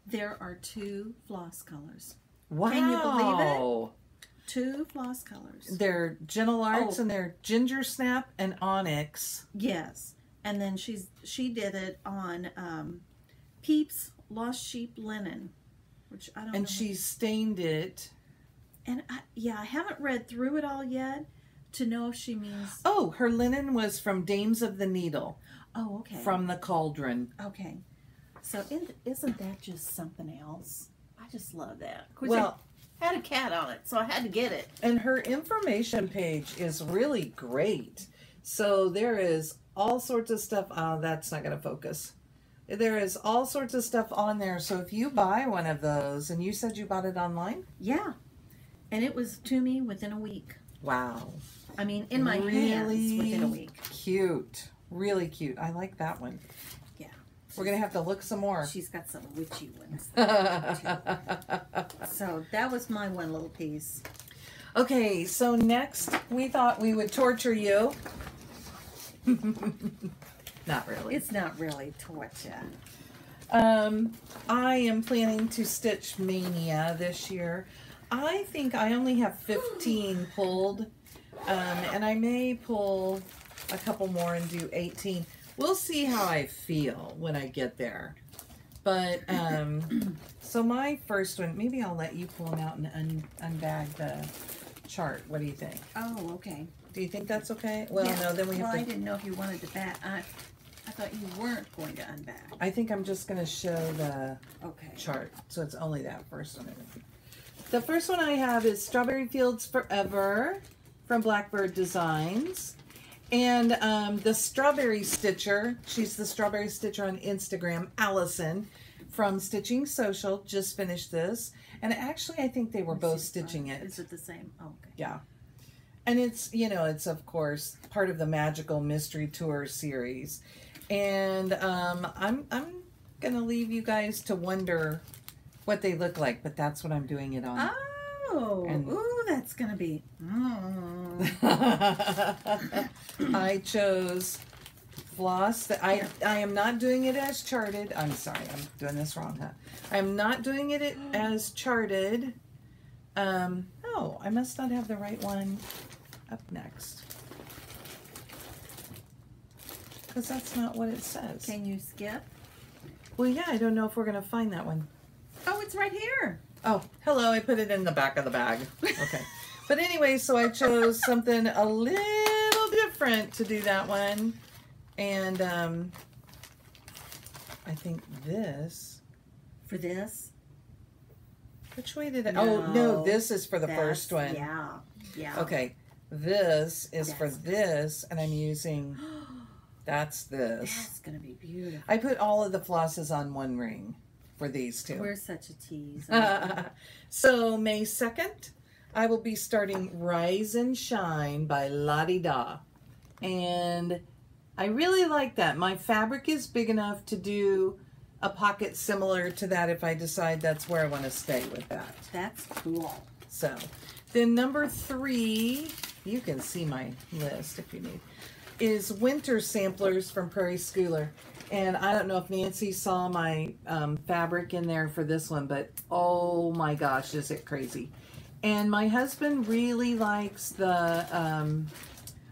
There are 2 floss colors. Wow. Can you believe it? 2 floss colors. They're Gentle Arts and they're Ginger Snap and Onyx. Yes. And then she did it on Peeps Lost Sheep Linen, which I don't know. And she stained it. And I haven't read through it all yet to know if she means... Oh, her linen was from Dames of the Needle. Oh, okay. From the Cauldron. Okay. So isn't that just something else? I just love that. Well, had a cat on it, so I had to get it. And her information page is really great. So there is all sorts of stuff. Oh, that's not going to focus. There is all sorts of stuff on there. So if you buy one of those, and you said you bought it online? Yeah. And it was to me within a week. Wow. I mean, in my hands within a week. Cute. Really cute. I like that one. Yeah. We're going to have to look some more. She's got some witchy ones. So that was my one little piece. Okay, so next we thought we would torture you. Not really. It's not really torture. I am planning to Stitch Mania this year. I think I only have 15 pulled, and I may pull a couple more and do 18. We'll see how I feel when I get there. But, so my first one, maybe I'll let you pull them out and unbag the chart. What do you think? Oh, okay. Do you think that's okay? Well, yeah. no, then we have to... I didn't know if you wanted to back. I thought you weren't going to unbag. I think I'm just going to show the okay. chart. So it's only that first one. The first one I have is Strawberry Fields Forever from Blackbird Designs. And the Strawberry Stitcher, she's the Strawberry Stitcher on Instagram, Allison from Stitching Social, just finished this. And actually, I think they were both stitching it. Is it the same? Oh, okay. Yeah. And it's, you know, it's of course part of the Magical Mystery Tour series. And I'm going to leave you guys to wonder what they look like, but that's what I'm doing it on. Oh, ooh, that's going to be... I chose floss. I am not doing it as charted. I'm sorry, I'm doing this wrong, huh? I'm not doing it as charted. Oh, I must not have the right one up next. Because that's not what it says. Can you skip? Well, yeah, I don't know if we're going to find that one. Oh, it's right here. Oh, hello, I put it in the back of the bag. Okay. But anyway, so I chose something a little different to do that one. And I think this. For this? Which way did it? No, oh, no, this is for the first one. Yeah, yeah. Okay, this is for this, and I'm using, that's this. That's going to be beautiful. I put all of the flosses on one ring for these two. We're such a tease. So, May 2nd, I will be starting Rise and Shine by Lottie Da. And I really like that. My fabric is big enough to do a pocket similar to that if I decide that's where I want to stay with that. That's cool. So, then number 3, you can see my list if you need, is Winter Samplers from Prairie Schooler. And I don't know if Nancy saw my fabric in there for this one, but oh my gosh, is it crazy. And my husband really likes the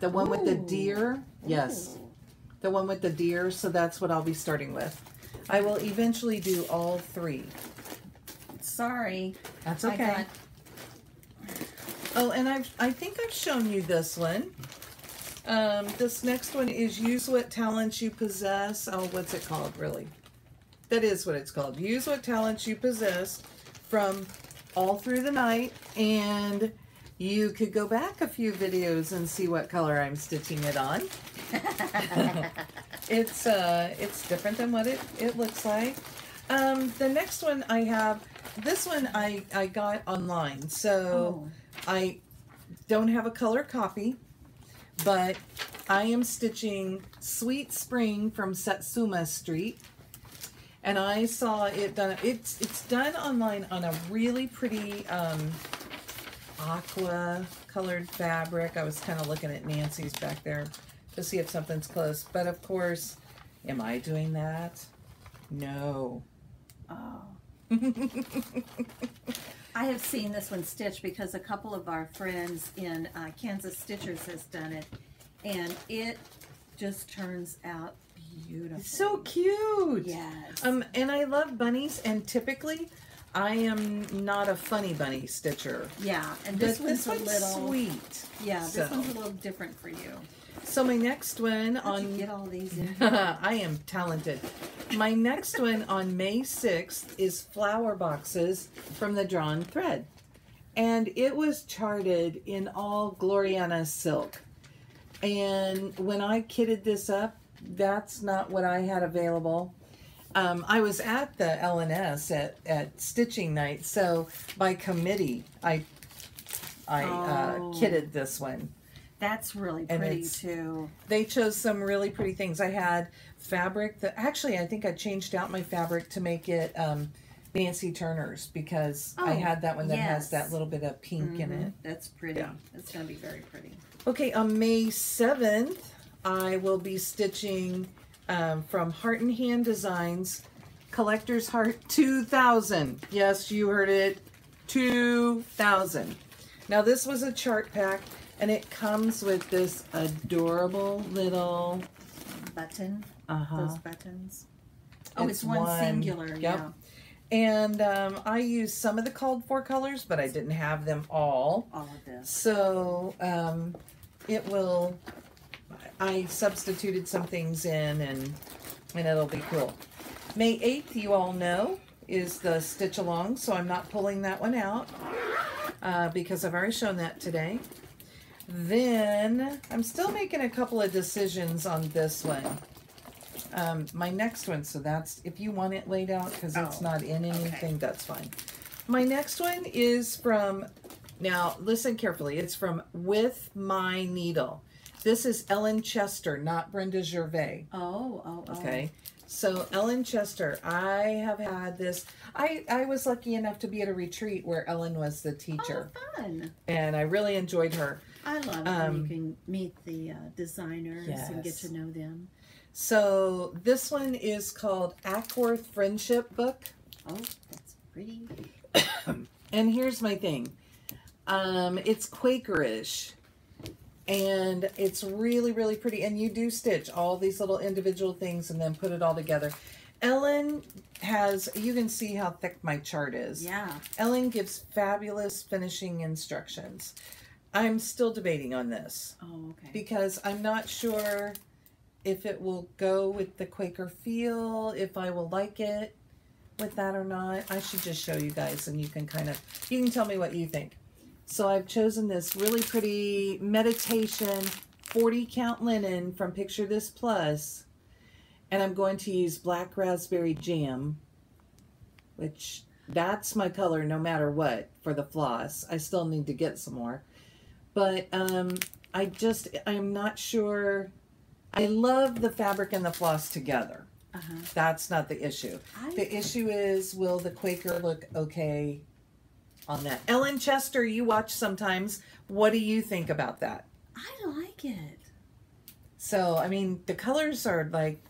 one with the deer. Yes, the one with the deer, so that's what I'll be starting with. I will eventually do all 3. Sorry. That's okay. Oh, and I think I've shown you this one. This next one is Use What Talents You Possess. Oh, what's it called, really? That is what it's called. Use what talents you possess from all through the night, and you could go back a few videos and see what color I'm stitching it on. It's different than what it looks like. The next one I have, this one I got online, so I don't have a color copy, but I am stitching Sweet Spring from Satsuma Street. And I saw it done, it's done online on a really pretty aqua colored fabric. I was kind of looking at Nancy's back there to see if something's close. But of course, am I doing that? No. Oh. I have seen this one stitched because a couple of our friends in Kansas Stitchers has done it. And it just turns out beautiful. It's so cute. Yes. And I love bunnies, and typically I am not a funny bunny stitcher. Yeah, and this one's a little sweet. Yeah, this one's a little different for you. So my next one How'd you get all these in? I am talented. My next one on May 6th is Flower Boxes from the Drawn Thread. And it was charted in all Gloriana silk. And when I kitted this up, that's not what I had available. I was at the LNS at stitching night, so by committee, I kitted this one. That's really pretty too. They chose some really pretty things. I had fabric that actually I think I changed out my fabric to make it Nancy Turner's, because I had that one that has that little bit of pink in it. That's pretty. Yeah. That's going to be very pretty. Okay, on May 7th, I will be stitching from Heart and Hand Designs, Collector's Heart 2000. Yes, you heard it, 2000. Now this was a chart pack, and it comes with this adorable little button. Those buttons. Oh, it's one singular. Yep. Yeah. And I used some of the called for colors, but I didn't have them all. All of this. So I substituted some things in, and it'll be cool. May 8th, you all know, is the Stitch Along, so I'm not pulling that one out because I've already shown that today. Then I'm still making a couple of decisions on this one. My next one, so that's, if you want it laid out because it's not in anything, that's fine. My next one is from, now listen carefully, it's from With My Needle. This is Ellen Chester, not Brenda Gervais. Oh. Okay. So Ellen Chester, I have had this. I was lucky enough to be at a retreat where Ellen was the teacher. Oh, fun. And I really enjoyed her. I love it when you can meet the designers and get to know them. So this one is called Ackworth Friendship Book. Oh, that's pretty. And here's my thing. It's Quakerish. And it's really, really pretty. And you do stitch all these little individual things and then put it all together. Ellen has, you can see how thick my chart is. Yeah. Ellen gives fabulous finishing instructions. I'm still debating on this. Oh, okay. Because I'm not sure if it will go with the Quaker feel, if I will like it with that or not. I should just show you guys and you can you can tell me what you think. So I've chosen this really pretty meditation 40 count linen from Picture This Plus, and I'm going to use black raspberry jam, which that's my color no matter what for the floss. I still need to get some more, but I'm not sure. I love the fabric and the floss together. That's not the issue. The issue is, will the Quaker look okay on that? Ellen Chester, you watch sometimes. What do you think about that? I like it. So, I mean, the colors are like,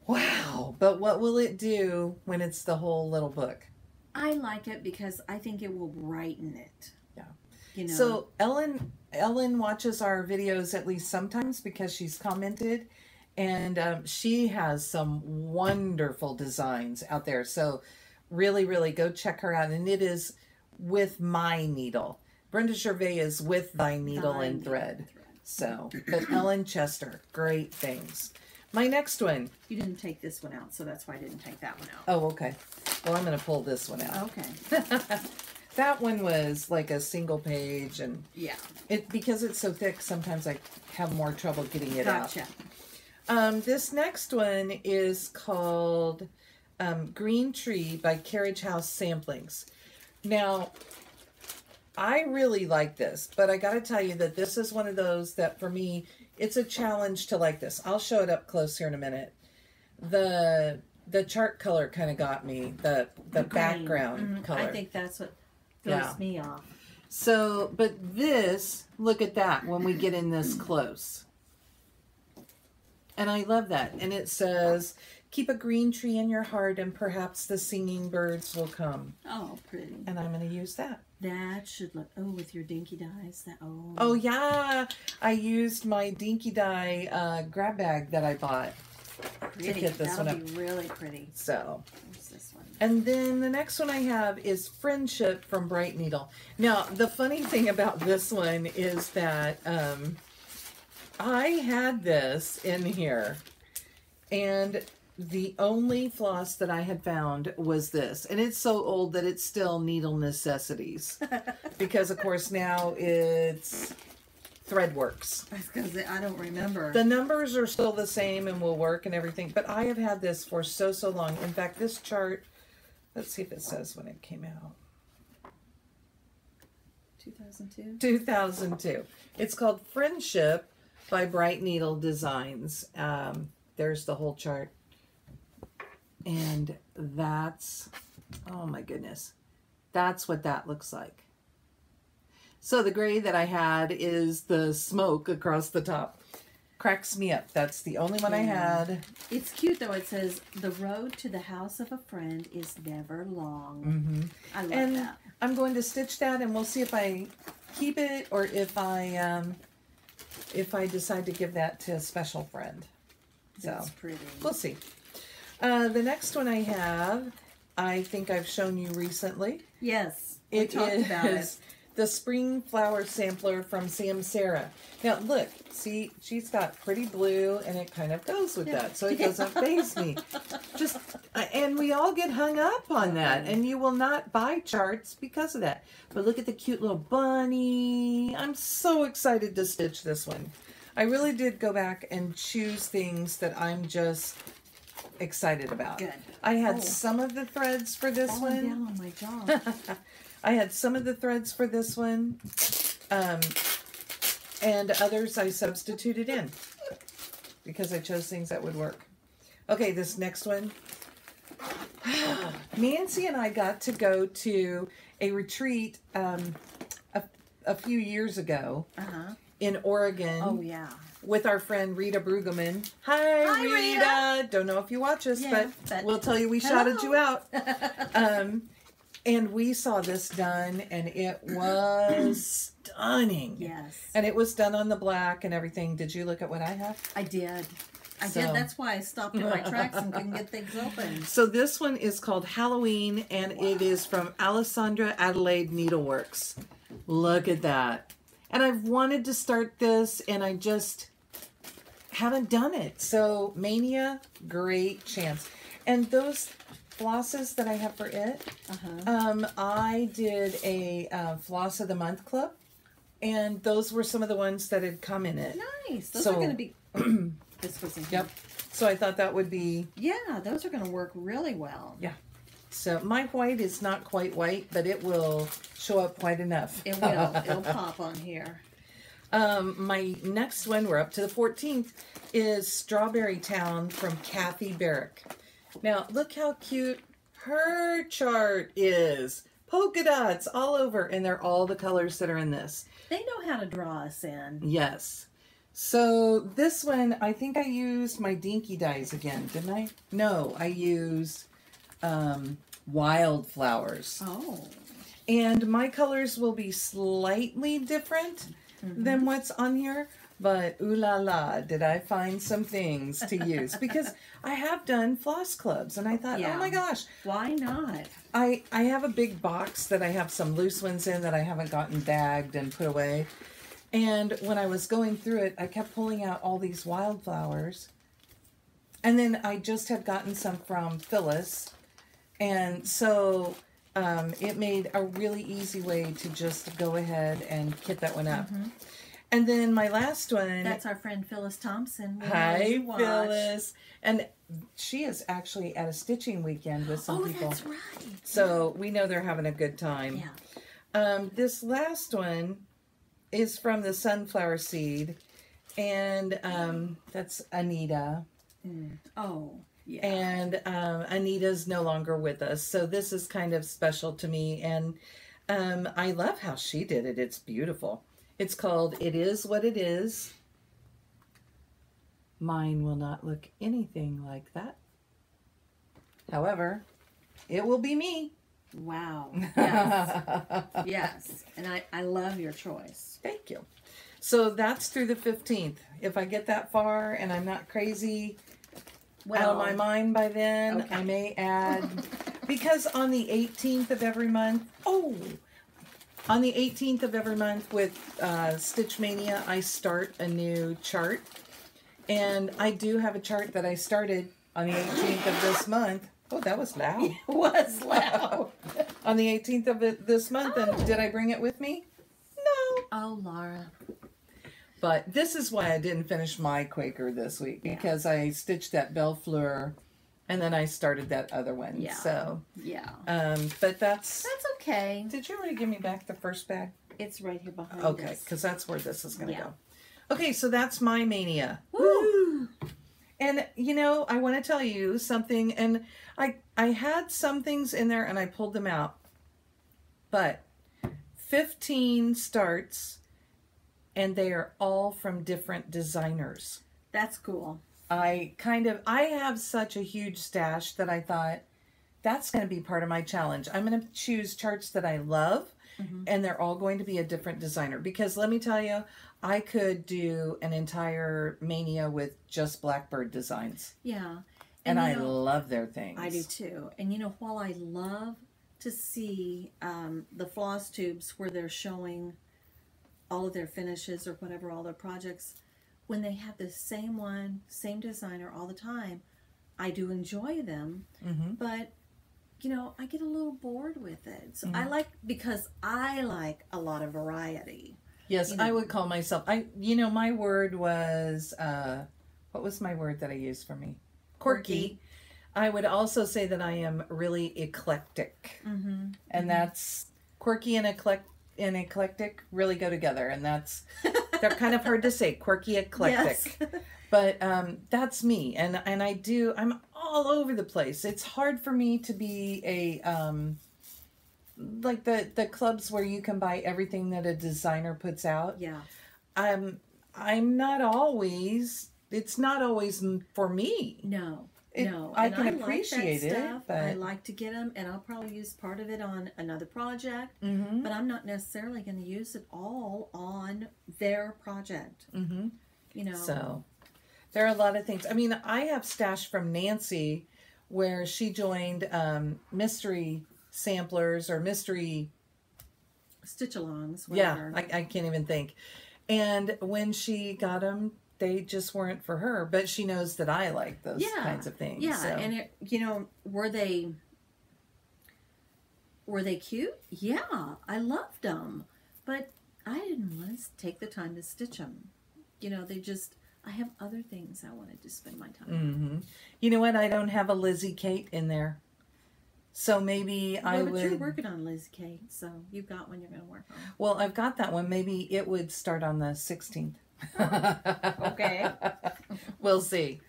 wow. But what will it do when it's the whole little book? I like it because I think it will brighten it. Yeah. You know. So Ellen watches our videos at least sometimes because she's commented. And she has some wonderful designs out there. So really, really go check her out. And it is With My Needle. Brenda Gervais is With Thy Needle and Thread. So, but Ellen Chester, great things. My next one. You didn't take this one out, so that's why I didn't take that one out. Oh, okay. Well, I'm going to pull this one out. Okay. That one was like a single page, and yeah, because it's so thick, sometimes I have more trouble getting it gotcha. out. This next one is called Green Tree by Carriage House Samplings. Now, I really like this, but I got to tell you that this is one of those that for me, it's a challenge to like this. I'll show it up close here in a minute. The chart color kind of got me, the background color. I think that's what throws me off. So, but this, look at that when we get in this close. And I love that. And it says, keep a green tree in your heart and perhaps the singing birds will come. Oh, pretty. And I'm going to use that. That should look, with your dinky dyes. Oh, yeah. I used my dinky dye grab bag that I bought to get this one up. That'll be really pretty. So, where's this one? And then the next one I have is Friendship from Bright Needle. Now, the funny thing about this one is that I had this in here, and the only floss that I had found was this. And it's so old that it's still Needle Necessities. Because, of course, now it's Threadworks. I was gonna say, I don't remember. The numbers are still the same and will work and everything, but I have had this for so long. In fact, this chart, let's see if it says when it came out. 2002? 2002. It's called Friendship by Bright Needle Designs. There's the whole chart. And that's, oh my goodness, that's what that looks like. So the gray that I had is the smoke across the top. Cracks me up. That's the only one I had. It's cute though. It says, the road to the house of a friend is never long. Mm-hmm. I love and that. I'm going to stitch that, and we'll see if I keep it or if I decide to give that to a special friend. That's so pretty. We'll see. The next one I have, I think I've shown you recently. Yes, we talked about it. The Spring Flower Sampler from Sam Sarah. Now look, see, she's got pretty blue, and it kind of goes with that, so it doesn't faze me. And we all get hung up on that, and you will not buy charts because of that. But look at the cute little bunny. I'm so excited to stitch this one. I really did go back and choose things that I'm just excited about. Good. I had some of the threads for this one. Down on my jaw. I had some of the threads for this one, and others I substituted in because I chose things that would work. Okay, this next one. Nancy and I got to go to a retreat a few years ago in Oregon. Oh, yeah. With our friend Rita Brueggemann. Hi, Rita. Don't know if you watch us, but we'll tell you we shouted you out. And we saw this done, and it was stunning. Yes. And it was done on the black and everything. Did you look at what I have? I did. I did. That's why I stopped in my tracks and couldn't get things open. So this one is called Halloween, and it is from Alessandra Adelaide Needleworks. Look at that. And I've wanted to start this, and I just haven't done it. So Mania, great chance. And those flosses that I have for it, I did a Floss of the Month Club, and those were some of the ones that had come in it. Nice. Those are going to be... This was in here. Yep. So I thought that would be... Yeah, those are going to work really well. Yeah. So my white is not quite white, but it will show up white enough. It will. It'll pop on here. My next one, we're up to the 14th, is Strawberry Town from Kathy Barrick. Now, look how cute her chart is. Polka dots all over, and they're all the colors that are in this. They know how to draw us in. Yes. So this one, I think I used my Dinky Dyes again, didn't I? No, I used Wildflowers. Oh. And my colors will be slightly different than what's on here. But ooh la la, did I find some things to use? Because I have done floss clubs, and I thought, oh my gosh. Why not? I have a big box that I have some loose ones in that I haven't gotten bagged and put away. And when I was going through it, I kept pulling out all these wildflowers. And then I just had gotten some from Phyllis. And so it made a really easy way to just go ahead and kit that one up. And then my last one. That's our friend Phyllis Thompson. Hi, Phyllis. And she is actually at a stitching weekend with some people. Oh, that's right. So we know they're having a good time. Yeah. This last one is from the sunflower seed. And that's Anita. Oh, yeah. And Anita's no longer with us. So this is kind of special to me. And I love how she did it. It's beautiful. It's called It Is What It Is. Mine will not look anything like that. However, it will be me. Wow. Yes. Yes. And I love your choice. Thank you. So that's through the 15th. If I get that far and I'm not crazy out of my mind by then, okay. I may add, because on the 18th of every month, on the 18th of every month with Stitch Mania, I start a new chart. And I do have a chart that I started on the 18th of this month. Oh, that was loud. It was loud. On the 18th of this month. And did I bring it with me? No. Oh, Laura. But this is why I didn't finish my Quaker this week. Because I stitched that Belle Fleur. And then I started that other one. Yeah. So. Yeah. But that's okay. Did you already give me back the first bag? It's right here behind us. Okay, because that's where this is going to Yeah. go. Okay, so that's my mania. Woo! And, you know, I want to tell you something. And I had some things in there and I pulled them out. But 15 starts and they are all from different designers. That's cool. I have such a huge stash that I thought that's going to be part of my challenge. I'm going to choose charts that I love. And they're all going to be a different designer. Because let me tell you, I could do an entire mania with just Blackbird designs. Yeah. And I love their things. I do too. And you know, while I love to see the Flosstubes where they're showing all of their finishes or whatever, all their projects, when they have the same one, same designer all the time, I do enjoy them. But you know, I get a little bored with it. So because I like a lot of variety. Yes, you know. I would call myself, my word was, what was my word that I used for me? Quirky. I would also say that I am really eclectic. And that's, quirky and eclectic really go together. And they're kind of hard to say, quirky, eclectic. Yes. But that's me. And I'm all over the place. It's hard for me to be like the clubs where you can buy everything that a designer puts out. Yeah. I'm not always, it's not always for me. No. I can appreciate it. But I like to get them, and I'll probably use part of it on another project. But I'm not necessarily going to use it all on their project. You know. So there are a lot of things. I mean, I have stash from Nancy where she joined mystery samplers or mystery stitch-alongs. Yeah, I can't even think. And when she got them, they just weren't for her. But she knows that I like those kinds of things. Yeah, so. and were they cute? Yeah, I loved them. But I didn't want to take the time to stitch them. You know, I have other things I wanted to spend my time on. You know what? I don't have a Lizzie Kate in there. So maybe I would... But you're working on Lizzie Kate, so you've got one you're going to work on. Well, I've got that one. Maybe it would start on the 16th. Okay. We'll see.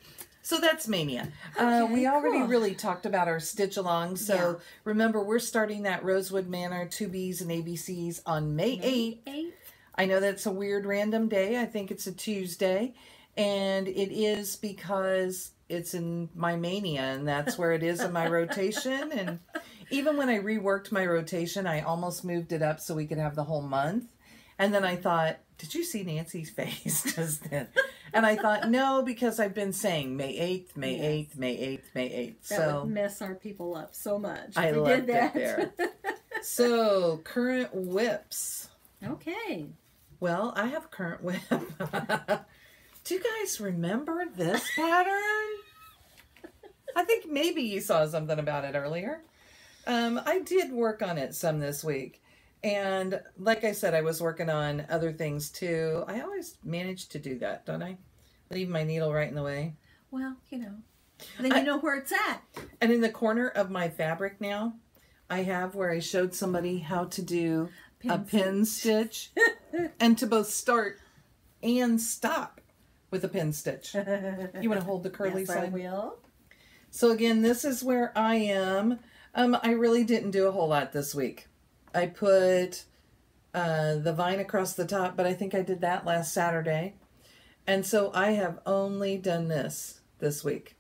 So that's Mania. Okay, we already cool. really talked about our stitch-alongs. So remember, we're starting that Rosewood Manor 2Bs and ABCs on May 8th. I know that's a weird random day. I think it's a Tuesday. And it is because it's in my mania, and that's where it is in my rotation. And even when I reworked my rotation, I almost moved it up so we could have the whole month. And then I thought, did you see Nancy's face just then? And I thought, no, because I've been saying May 8th, May 8th, May 8th, May 8th. That would mess our people up so much. I loved did that. There. So, current whips. Okay. Well, I have a current whip. Do you guys remember this pattern? I think maybe you saw something about it earlier. I did work on it some this week. And like I said, I was working on other things too. I always manage to do that, don't I? Leave my needle right in the way. Well, you know. Then you know where it's at. And in the corner of my fabric now, I have where I showed somebody how to do a pin stitch and to both start and stop with a pin stitch. You want to hold the curly Yes, side? I will. So again, this is where I am. I really didn't do a whole lot this week. I put the vine across the top, but I think I did that last Saturday. And so I have only done this week.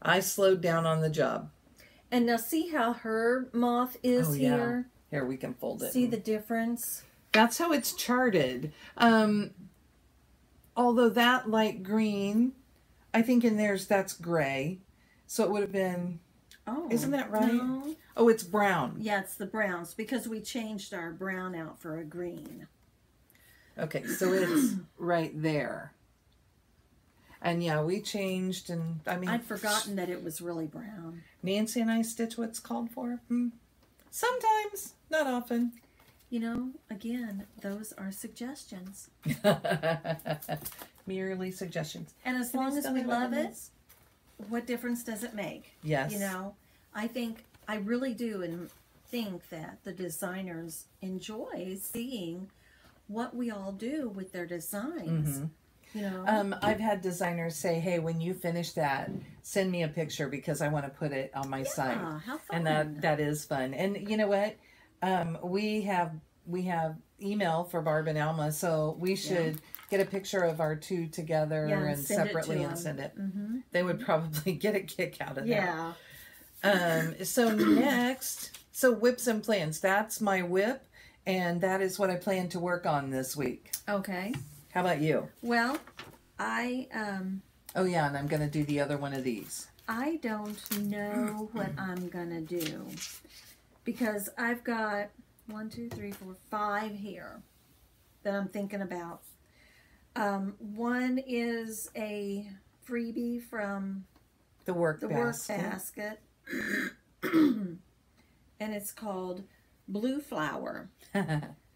I slowed down on the job. And now see how her moth is here? Yeah. Here, we can fold it. See the difference? That's how it's charted. Although that light green, I think in theirs that's gray. So it would have been... Oh, isn't that right? No. Oh, it's brown. Yeah, it's the browns because we changed our brown out for a green. Okay, so it's right there. And yeah, we changed, and I mean... I'd forgotten that it was really brown. Nancy and I stitch what's called for. Sometimes, not often. You know, again, those are suggestions. Merely suggestions. And as long as we love it, what difference does it make? Yes. You know, I really do and think that the designers enjoy seeing what we all do with their designs. You know? I've had designers say, hey, when you finish that, send me a picture because I want to put it on my site. How fun. And that is fun. And you know what? We have email for Barb and Alma, so we should get a picture of our two together and separately and send it. They would probably get a kick out of that. So next, whips and plans. That's my whip, and that is what I plan to work on this week. Okay. How about you? Well, Oh yeah, and I'm going to do the other one of these. I don't know what I'm going to do because I've got 1, 2, 3, 4, 5 here that I'm thinking about. One is a freebie from the work basket. And it's called Blue Flower.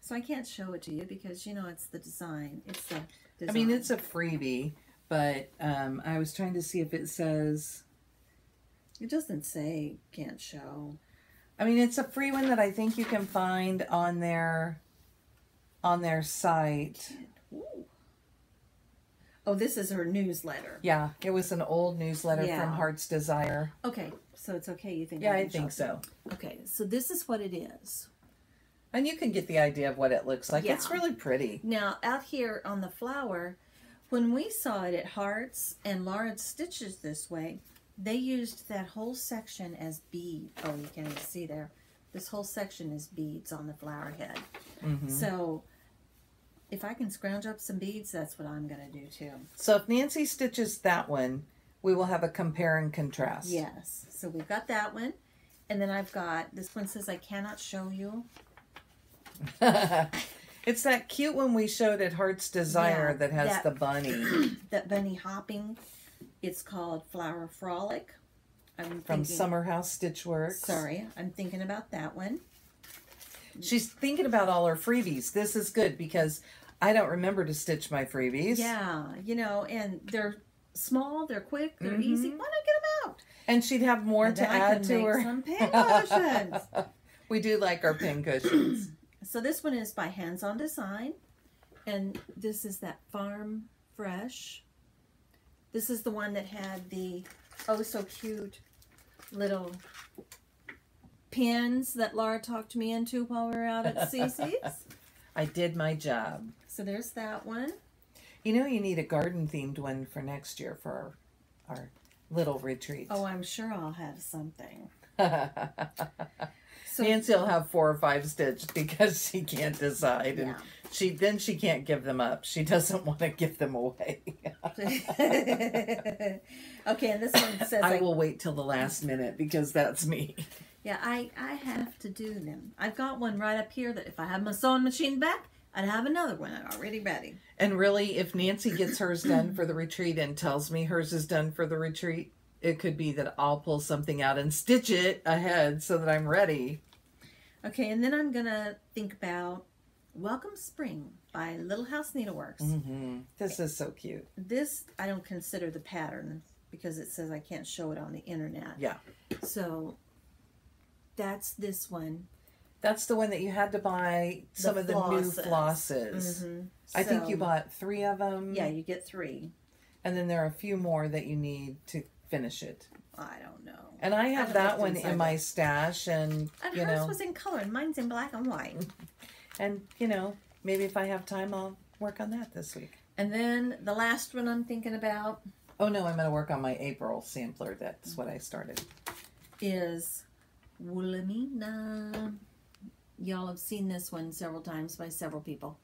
So I can't show it to you because, you know, it's the design. It's the design. I mean, it's a freebie, but I was trying to see if it says... It doesn't say can't show. I mean, it's a free one that I think you can find on their site. Ooh. Oh, this is her newsletter. Yeah, it was an old newsletter from Heart's Desire. Okay, so it's okay, you think? Yeah, I think so. Okay, so this is what it is. And you can get the idea of what it looks like. Yeah. It's really pretty. Now, out here on the flower, when we saw it at Heart's and Laura stitches this way, they used that whole section as bead. Oh, you can't even see there. This whole section is beads on the flower head. So if I can scrounge up some beads, that's what I'm going to do too. So if Nancy stitches that one, we will have a compare and contrast. Yes. So we've got that one. And then I've got, this one says I cannot show you. It's that cute one we showed at Heart's Desire that has the bunny. That bunny hopping. It's called Flower Frolic. From Summer House Stitchworks. Sorry, I'm thinking about that one. She's thinking about all her freebies. This is good because I don't remember to stitch my freebies. Yeah, you know, and they're small, they're quick, they're easy. Why not get them out? And she'd have more to add to her. Some pin cushions. We do like our pin cushions. So this one is by Hands On Design, and this is that Farm Fresh. This is the one that had the oh so cute little pins that Laura talked me into while we were out at Cece's. I did my job. So there's that one. You know, you need a garden themed one for next year for our little retreat. Oh, I'm sure I'll have something. So Nancy will have 4 or 5 stitched because she can't decide, and she can't give them up. She doesn't want to give them away. Okay, and this one says I will wait till the last minute because that's me. Yeah, I have to do them. I've got one right up here that if I had my sewing machine back, I'd have another one already ready. And really, if Nancy gets hers done for the retreat and tells me hers is done for the retreat, it could be that I'll pull something out and stitch it ahead so that I'm ready. Okay, and then I'm going to think about Welcome Spring by Little House Needleworks. This is so cute. This, I don't consider the pattern because it says I can't show it on the internet. Yeah. So that's this one. That's the one that you had to buy some of the new flosses. I think you bought 3 of them. Yeah, you get 3. And then there are a few more that you need to finish it. I don't know. And I have that one in my stash, and you hers know, was in color, and mine's in black and white. And you know, maybe if I have time, I'll work on that this week. And then the last one I'm thinking about. Oh no, I'm going to work on my April sampler. That's what I started. Is Wilhelmina. Y'all have seen this one several times by several people.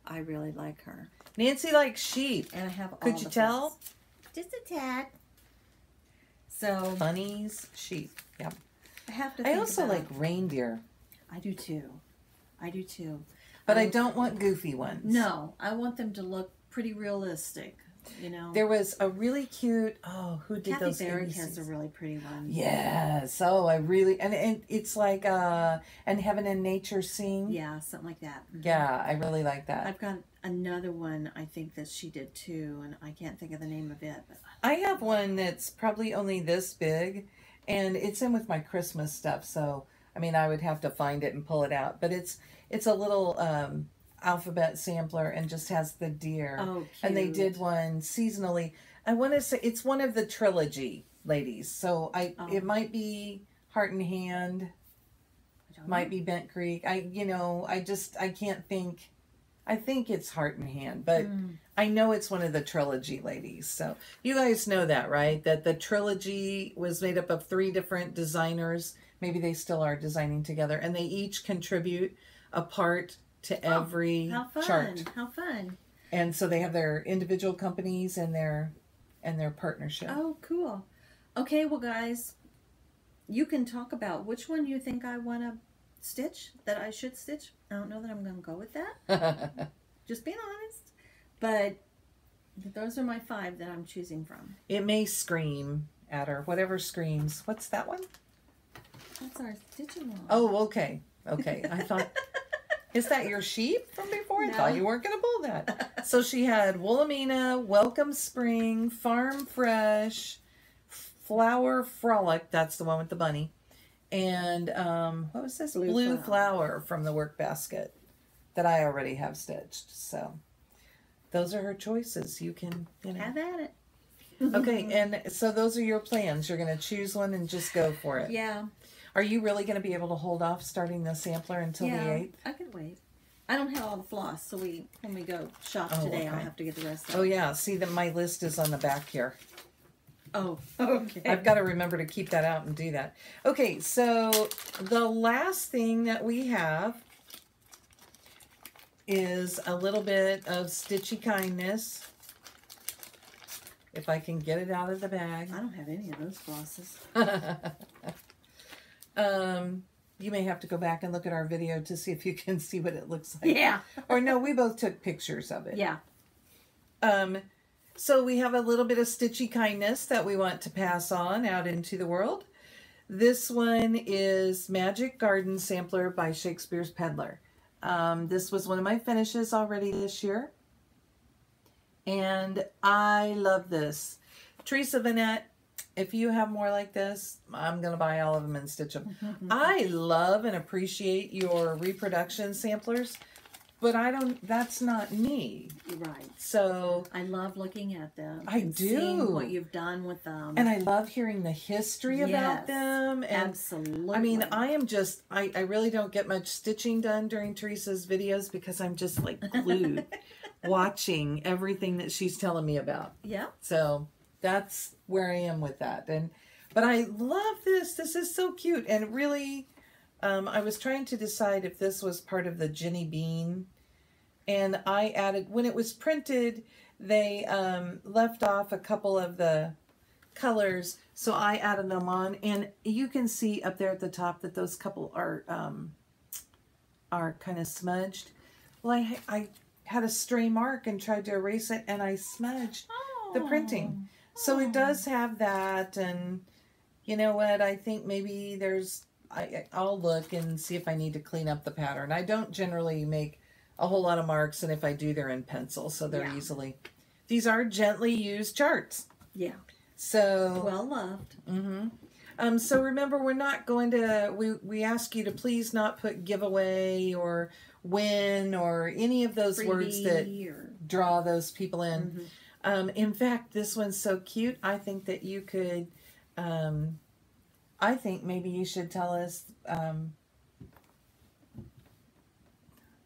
I really like her. Nancy likes sheep. And I have all Could you tell? Flats. Just a tad. So bunnies, sheep. Yeah. I have to. I also like reindeer. I do too. I do too. But I don't want goofy ones. No, I want them to look pretty realistic. You know, there was a really cute. Oh, who did Kathy those? Barrick has a really pretty one. Yes. Oh, I really and it's like and Heaven and Nature Sing. Yeah, something like that. Yeah, I really like that. I've got another one I think that she did too, and I can't think of the name of it. But I have one that's probably only this big, and it's in with my Christmas stuff. So I mean, I would have to find it and pull it out. But it's a little alphabet sampler and just has the deer. Oh, cute. And they did one seasonally. I want to say it's one of the trilogy ladies. So it might be Heart and Hand, might be Bent Creek. I can't think. I think it's Heart and Hand, but I know it's one of the trilogy ladies. So you guys know that, right? That the trilogy was made up of 3 different designers. Maybe they still are designing together, and they each contribute a part to every chart. How fun! And so they have their individual companies and their partnership. Oh, cool. Okay, well, guys, you can talk about which one you think I want to stitch, that I should stitch. I don't know that I'm going to go with that. Just being honest. But those are my 5 that I'm choosing from. It may scream at her. Whatever screams. What's that one? That's our stitching one. Oh, okay. Okay. I thought... Is that your sheep from before? I thought you weren't going to pull that. So she had Wilhelmina, Welcome Spring, Farm Fresh, Flower Frolic. That's the one with the bunny. And what was this? Blue Flower from the work basket that I already have stitched. So those are her choices. You can, have at it. Okay, and so those are your plans. You're going to choose one and just go for it. Yeah. Are you really going to be able to hold off starting the sampler until the 8th? I can wait. I don't have all the floss, so when we go shop today, I'll have to get the rest of it. Oh, yeah. See, that my list is on the back here. Oh, okay. I've got to remember to keep that out and do that. Okay, so the last thing that we have is a little bit of Stitchy Kindness. If I can get it out of the bag. I don't have any of those flosses. You may have to go back and look at our video to see if you can see what it looks like. Yeah. Or no, we both took pictures of it. Yeah. So we have a little bit of Stitchy Kindness that we want to pass on out into the world. This one is Magic Garden Sampler by Shakespeare's Peddler. This was one of my finishes already this year. And I love this. Teresa Vanette, if you have more like this, I'm going to buy all of them and stitch them. I love and appreciate your reproduction samplers, but that's not me. Right. So I love looking at them. I and do. Seeing what you've done with them. And I love hearing the history about them. And absolutely. I mean, I am just, I really don't get much stitching done during Teresa's videos because I'm just like glued watching everything that she's telling me about. Yeah. So that's where I am with that. But I love this. This is so cute. And really, I was trying to decide if this was part of the Jenny Bean. And I added, when it was printed, they left off a couple of the colors. So I added them on. And you can see up there at the top that those couple are kind of smudged. Well, I had a stray mark and tried to erase it, and I smudged the printing. So it does have that, and you know what? I think maybe I'll look and see if I need to clean up the pattern. I don't generally make a whole lot of marks, and if I do, they're in pencil, so they're easily. These are gently used charts. Yeah. So well loved. Mm-hmm. So remember, we're not going to. We ask you to please not put giveaway or win or any of those Freebie words that draw those people in. In fact, this one's so cute. I think that you could. I think maybe you should tell us.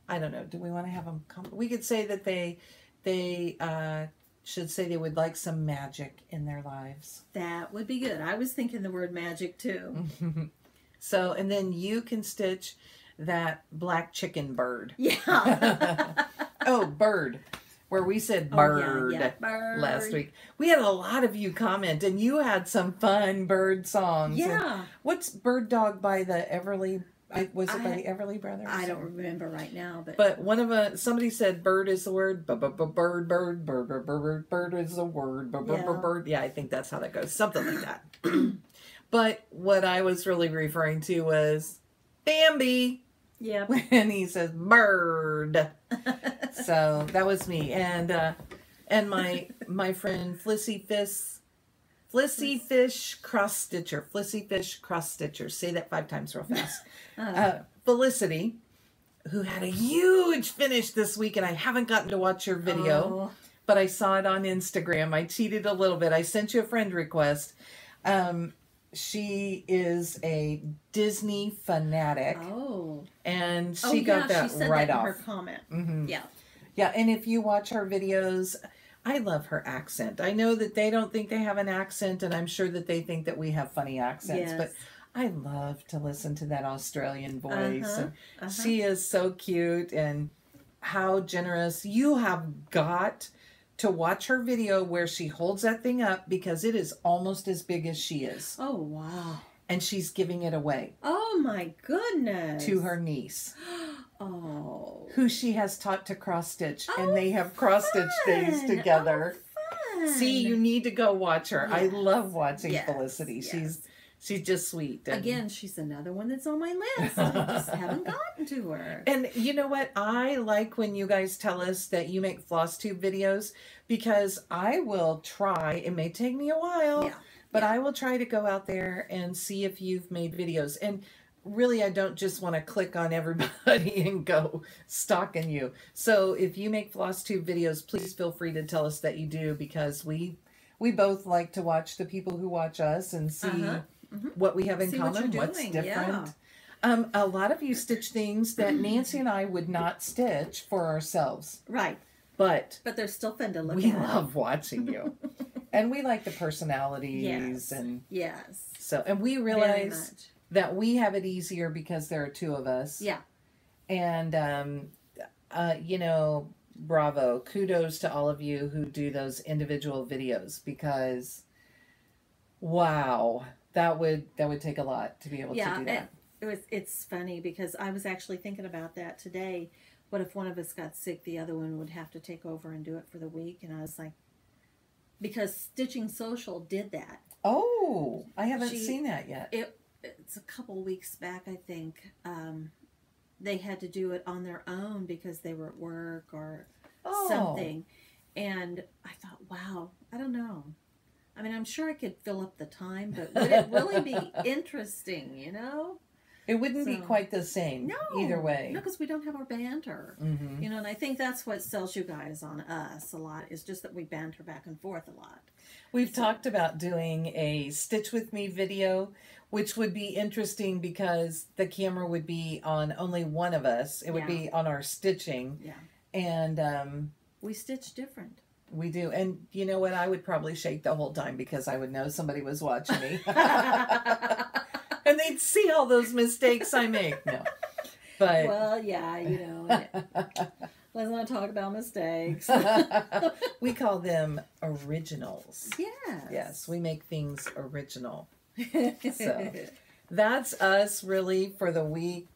I don't know. Do we want to have them come? We could say that they should say they would like some magic in their lives. That would be good. I was thinking the word magic too. So, and then you can stitch that black chicken bird. Yeah. Oh, bird. Where we said bird, bird last week. We had a lot of you comment, and you had some fun bird songs. Yeah. And what's Bird Dog by the Everly? Was it by the Everly Brothers? I don't remember right now, but somebody said bird is the word. Bird is the word. Bird. Yeah, I think that's how that goes. Something like that. But what I was really referring to was Bambi. Yeah. When he says bird. So that was me. And my friend Flissy Fish Cross Stitcher. Say that 5 times real fast. Felicity, who had a huge finish this week, and I haven't gotten to watch her video, but I saw it on Instagram. I cheated a little bit. I sent you a friend request. She is a Disney fanatic. Oh. And she got that she said right that off. In her comment. Yeah. Yeah, and if you watch her videos, I love her accent. I know that they don't think they have an accent, and I'm sure that they think that we have funny accents, but I love to listen to that Australian voice. She is so cute, and how generous. You have got to watch her video where she holds that thing up because it is almost as big as she is. Oh, wow. And she's giving it away. Oh, my goodness. To her niece. Oh. Who she has taught to cross stitch. And they have cross stitch days together. Oh, fun. See, you need to go watch her. Yes. I love watching Yes. Felicity. Yes. She's just sweet. And again, she's another one that's on my list. I just haven't gotten to her. And you know what? I like when you guys tell us that you make Flosstube videos because I will try. It may take me a while, but I will try to go out there and see if you've made videos. And really, I don't just want to click on everybody and go stalking you. So if you make Flosstube videos, please feel free to tell us that you do because we both like to watch the people who watch us and see what we have in common, what's different. A lot of you stitch things that Nancy and I would not stitch for ourselves. Right. But they're still fun to look at. We love watching you. And we like the personalities. Yes. So, and we realize that we have it easier because there are 2 of us. Yeah. And, you know, bravo. Kudos to all of you who do those individual videos because, wow. That would take a lot to be able to do that. It's funny because I was actually thinking about that today. What if one of us got sick, the other one would have to take over and do it for the week? And I was like, because Stitching Social did that. Oh, I haven't seen that yet. It's a couple weeks back, I think. They had to do it on their own because they were at work or something. And I thought, wow, I don't know. I mean, I'm sure I could fill up the time, but would it really be interesting, you know? It wouldn't be quite the same either way. No, because we don't have our banter. You know, and I think that's what sells you guys on us a lot, is just that we banter back and forth a lot. We've talked about doing a Stitch With Me video, which would be interesting because the camera would be on only one of us. It would be on our stitching. Yeah. And we stitch different. We do. And you know what? I would probably shake the whole time because I would know somebody was watching me. And they'd see all those mistakes I make. No. But well, yeah, you know. Let's not talk about mistakes. We call them originals. Yes. Yes, we make things original. So that's us really for the week.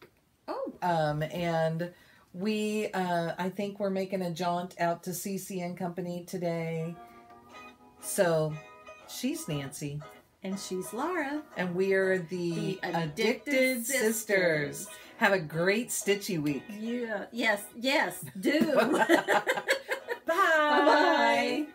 Oh. And we, I think we're making a jaunt out to CC and Company today. So She's Nancy. And she's Laura. And we are the Addicted Sisters. Have a great stitchy week. Yeah. Yes, do. Bye. Bye-bye.